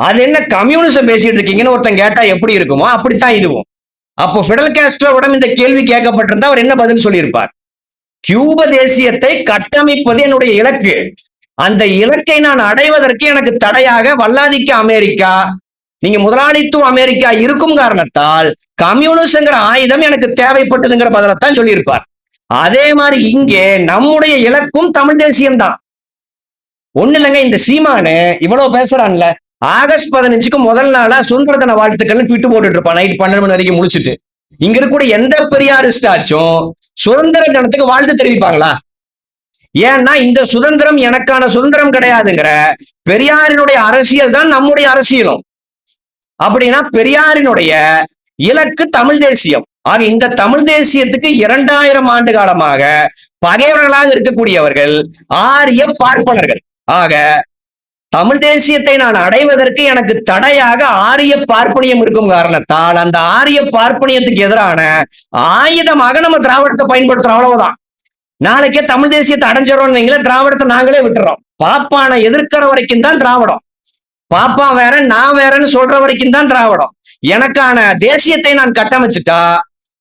[SPEAKER 1] அது என்ன கம்யூனிசம் பேசிட்டு இருக்கீங்கன்னு ஒருத்தன் கேட்டா எப்படி இருக்குமோ அப்படித்தான் இதுவும். அப்போ பிடல் காஸ்ட்ரோவிடம் இந்த கேள்வி கேட்கப்பட்டிருந்தா அவர் என்ன பதில் சொல்லியிருப்பார்? கியூப தேசியத்தை கட்டமைப்பது என்னுடைய இலக்கு. அந்த இலக்கை நான் அடைவதற்கு எனக்கு தடையாக வல்லாதிக்க அமெரிக்கா, நீங்க முதலாளித்துவ அமெரிக்கா இருக்கும் காரணத்தால் கம்யூனிஸ்ட்ங்கிற ஆயுதம் எனக்கு தேவைப்பட்டதுங்கிற பதிலத்தான் சொல்லியிருப்பார். அதே மாதிரி இங்கே நம்முடைய இலக்கும் தமிழ் தேசியம் தான். ஒண்ணு இல்லைங்க, இந்த சீமானு இவ்வளவு பேசுறான்ல, ஆகஸ்ட் 15க்கு முதல் நாளா சுதந்திர தின வாழ்த்துக்கள் ட்விட்டு போட்டுட்டு இருப்பான் நைட் 12 மணி வரைக்கும் முடிச்சுட்டு. இங்க இருக்கக்கூடிய எந்த பெரியாரிஸ்டாச்சும் சுதந்திர தினத்துக்கு வாழ்த்து தெரிவிப்பாங்களா? ஏன்னா இந்த சுதந்திரம் எனக்கான சுதந்திரம் கிடையாதுங்கிற பெரியாரினுடைய அரசியல் தான் நம்முடைய அரசியலும். அப்படின்னா பெரியாரினுடைய இலக்கு தமிழ் தேசியம். ஆக இந்த தமிழ் தேசியத்துக்கு 2000 ஆண்டு காலமாக பகைவர்களாக இருக்கக்கூடியவர்கள் ஆரிய பார்ப்பனர்கள். ஆக தமிழ் தேசியத்தை நான் அடைவதற்கு எனக்கு தடையாக ஆரிய பார்ப்பனியம் இருக்கும் காரணத்தால் அந்த ஆரிய பார்ப்பனியத்துக்கு எதிரான ஆயுதமாக நம்ம திராவிடத்தை பயன்படுத்துறோம். அவ்வளவுதான். நாளைக்கே தமிழ் தேசியத்தை அடைஞ்சிடறோம்னு வைங்கள, திராவிடத்தை நாங்களே விட்டுறோம். பாப்பானை எதிர்க்கிற வரைக்கும் தான் திராவிடம். பாப்பா வேற நான் வேறன்னு சொல்ற வரைக்கும் தான் திராவிடம். எனக்கான தேசியத்தை நான் கட்டமைச்சுட்டா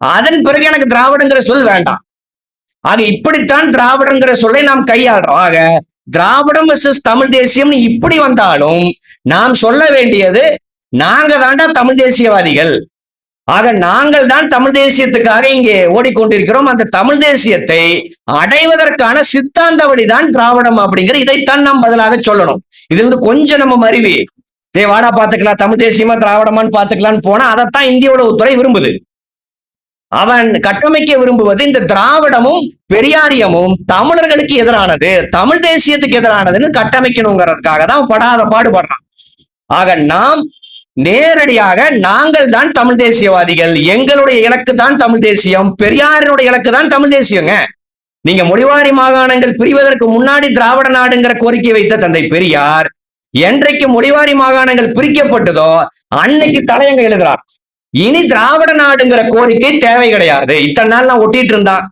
[SPEAKER 1] அதன் பிறகு எனக்கு திராவிடங்கிற சொல் வேண்டாம். ஆக இப்படித்தான் திராவிடங்கிற சொல்லை நாம் கையாளுறோம். ஆக திராவிடம் வெர்சஸ் தமிழ் தேசியம் இப்படி வந்தாலும் நாம் சொல்ல வேண்டியது நாங்க தாண்டா தமிழ் தேசியவாதிகள். ஆக நாங்கள் தான் தமிழ் தேசியத்துக்காக இங்கே ஓடிக்கொண்டிருக்கிறோம். அந்த தமிழ் தேசியத்தை அடைவதற்கான சித்தாந்த வழிதான் திராவிடம் அப்படிங்கிற இதைத்தான் நாம் பதிலாக சொல்லணும். இதுல இருந்து கொஞ்சம் நம்ம மருவி வாடா பாத்துக்கலாம், தமிழ் தேசியமா திராவிடமான்னு பாத்துக்கலான்னு போனா அதைத்தான் இந்திய உளவுத்துறை விரும்புது. அவன் கட்டமைக்க விரும்புவது இந்த திராவிடமும் பெரியாரியமும் தமிழர்களுக்கு எதிரானது, தமிழ் தேசியத்துக்கு எதிரானதுன்னு கட்டமைக்கணுங்கிறதுக்காக தான் படாத பாடுபடுறான். ஆக நாம் நேரடியாக நாங்கள் தான் தமிழ் தேசியவாதிகள், எங்களுடைய இலக்கு தான் தமிழ் தேசியம், பெரியாரினுடைய இலக்கு தான் தமிழ் தேசியங்க. நீங்க மொழிவாரி மாகாணங்கள் பிரிவதற்கு முன்னாடி திராவிட நாடுங்கிற கோரிக்கை வைத்த தந்தை பெரியார் என்றைக்கு மொழிவாரி மாகாணங்கள் பிரிக்கப்பட்டதோ அன்னைக்கு தலையங்க எழுதுறார், இனி திராவிட நாடுங்கிற கோரிக்கை தேவை கிடையாது. இத்தனை நாள் நான் ஒட்டிட்டு இருந்தான்,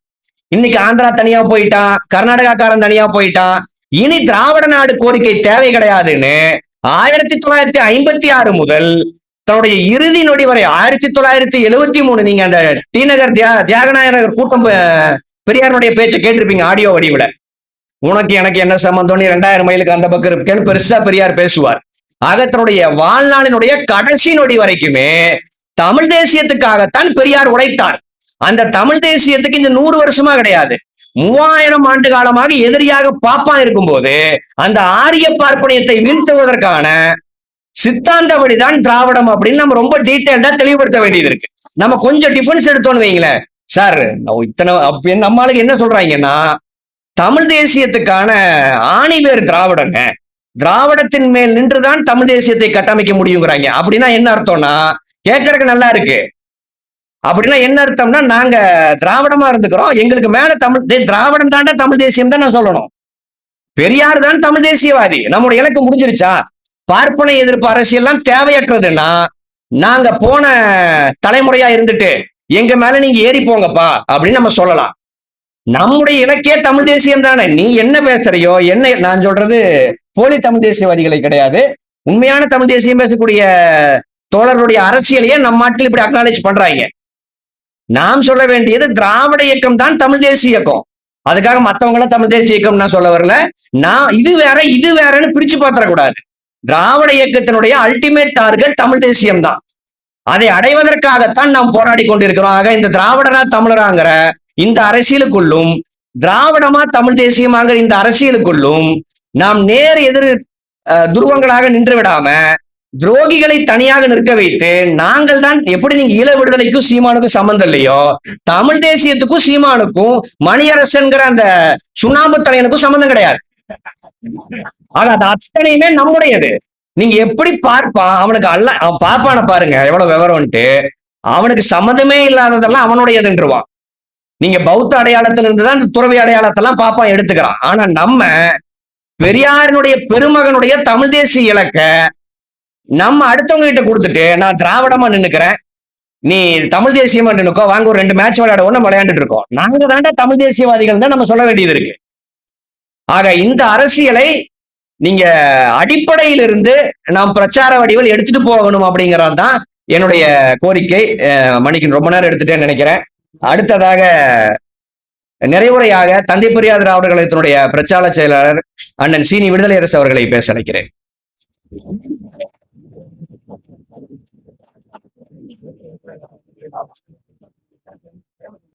[SPEAKER 1] இன்னைக்கு ஆந்திரா தனியா போயிட்டான், கர்நாடகாக்காரன் தனியா போயிட்டான், இனி திராவிட நாடு கோரிக்கை தேவை கிடையாதுன்னு 1956 முதல் தன்னுடைய இறுதி நொடி வரை 1973 நீங்க அந்த டி நகர் தியாகநாயக நகர் கூட்டம் பெரியாருடைய பேச்சை கேட்டிருப்பீங்க ஆடியோ வடிவுல. உனக்கு எனக்கு என்ன சம்பந்தம், நீ 2000 மைலுக்கு அந்த பக்கம் இருக்கேன்னு பெருசா பெரியார் பேசுவார். ஆக தன்னுடைய வாழ்நாளினுடைய கடைசி நொடி வரைக்குமே தமிழ் தேசியத்துக்காகத்தான் பெரியார் உழைத்தார். அந்த தமிழ் தேசியத்துக்கு இந்த 100 வருஷமா கிடையாது, 3000 ஆண்டு காலமாக எதிரியாக பாப்பான் இருக்கும்போது அந்த ஆரிய பார்ப்பனியத்தை வீழ்த்துவதற்கான சித்தாந்த வழிதான் திராவிடம் அப்படின்னு நம்ம ரொம்ப டீட்டெயில்டா தெளிவுபடுத்த வேண்டியது இருக்கு. நம்ம கொஞ்சம் டிஃபரன்ஸ் எடுத்தோன்னு வைங்களேன், சார் இத்தனை நம்மளுக்கு என்ன சொல்றாங்கன்னா தமிழ் தேசியத்துக்கான ஆணிவேர் திராவிடங்க, திராவிடத்தின் மேல் நின்றுதான் தமிழ் தேசியத்தை கட்டமைக்க முடியுங்கிறாங்க. அப்படின்னா என்ன அர்த்தம்னா, கேட்கறதுக்கு நல்லா இருக்கு, அப்படின்னா என்ன அர்த்தம்னா நாங்க திராவிடமா இருந்துக்கிறோம், எங்களுக்கு மேல திராவிடம் தாண்டா தமிழ் தேசியம் தான் நான் சொல்லணும். பெரியார் தான் தமிழ் தேசியவாதி, நம்முடைய இலக்கு முடிஞ்சிருச்சா? பார்ப்பனை எதிர்ப்பு அரசியல்லாம் தேவையற்றதுன்னா நாங்க போன தலைமுறையா இருந்துட்டு எங்க மேல நீங்க ஏறி போங்கப்பா அப்படின்னு நம்ம சொல்லலாம். நம்முடைய இலக்கே தமிழ் தேசியம் தானே. நீ என்ன பேசுறியோ என்ன, நான் சொல்றது போலி தமிழ் தேசியவாதிகளை கிடையாது, உண்மையான தமிழ் தேசியம் பேசக்கூடிய தோழர்களுடைய அரசியலையே நம்ம நாட்டில் இப்படி அக்னாலேஜ் பண்றாங்க. நாம் சொல்ல வேண்டியது திராவிட இயக்கம் தான் தமிழ் தேசிய இயக்கம். அதுக்காக மற்றவங்களும் தமிழ் தேசிய இயக்கம் நான் சொல்ல வரல. நான் இது வேற இது வேறன்னு பிரிச்சு பார்த்துடக்கூடாது. திராவிட இயக்கத்தினுடைய அல்டிமேட் டார்கெட் தமிழ் தேசியம் தான். அதை அடைவதற்காகத்தான் நாம் போராடி கொண்டிருக்கிறோம். ஆக இந்த திராவிடரா தமிழராங்கிற இந்த அரசியலுக்குள்ளும் திராவிடமா தமிழ் தேசியமாங்கிற இந்த அரசியலுக்குள்ளும் நாம் நேர் எதிர் துருவங்களாக நின்று விடாம துரோகிகளை தனியாக நிற்க வைத்து நாங்கள் தான் எப்படி நீங்க ஈழ விடுதலைக்கும் சீமானுக்கும் சம்பந்தம் இல்லையோ, தமிழ் தேசியத்துக்கும் சீமானுக்கும் மணியரசன்கிற அந்த சுண்ணாம்பு தலையனுக்கும் சம்பந்தம் கிடையாது. ஆக அது அத்தனையுமே நம்முடையது. நீங்க எப்படி பார்ப்பான் அவனுக்கு அவன் பார்ப்பான பாருங்க எவ்வளவு விவரம்ட்டு. அவனுக்கு சம்மந்தமே இல்லாததெல்லாம் அவனுடையதுன்றுவான். நீங்க பௌத்த அடையாளத்துல இருந்துதான் இந்த துறவி அடையாளத்தெல்லாம் பாப்பான் எடுத்துக்கிறான். ஆனா நம்ம பெரியாரினுடைய பெருமகனுடைய தமிழ் தேசிய இலக்க நம்ம அடுத்தவங்க கிட்ட கொடுத்துட்டு நான் திராவிடமா நின்னுக்கிறேன், நீ தமிழ் தேசியமா நின்னுக்கோ, வாங்க ஒரு 2 மேட்ச் விளையாடுவோம் விளையாண்டுட்டு இருக்கோம். நாங்க தாண்டா தமிழ் தேசியவாதிகள் தான் நம்ம சொல்ல வேண்டியது இருக்கு. ஆக இந்த அரசியலை நீங்க அடிப்படையிலிருந்து நாம் பிரச்சார வடிவில் எடுத்துட்டு போகணும் அப்படிங்கறதுதான் என்னுடைய கோரிக்கை. மணிக்கு ரொம்ப நேரம் எடுத்துட்டேன்னு நினைக்கிறேன். அடுத்ததாக நிறைவுரையாக தந்தை பெரியார் திராவிடர் கழகத்தினுடைய பிரச்சார செயலாளர் அண்ணன் சீனி விடுதலை அரசு அவர்களை பேச நினைக்கிறேன்.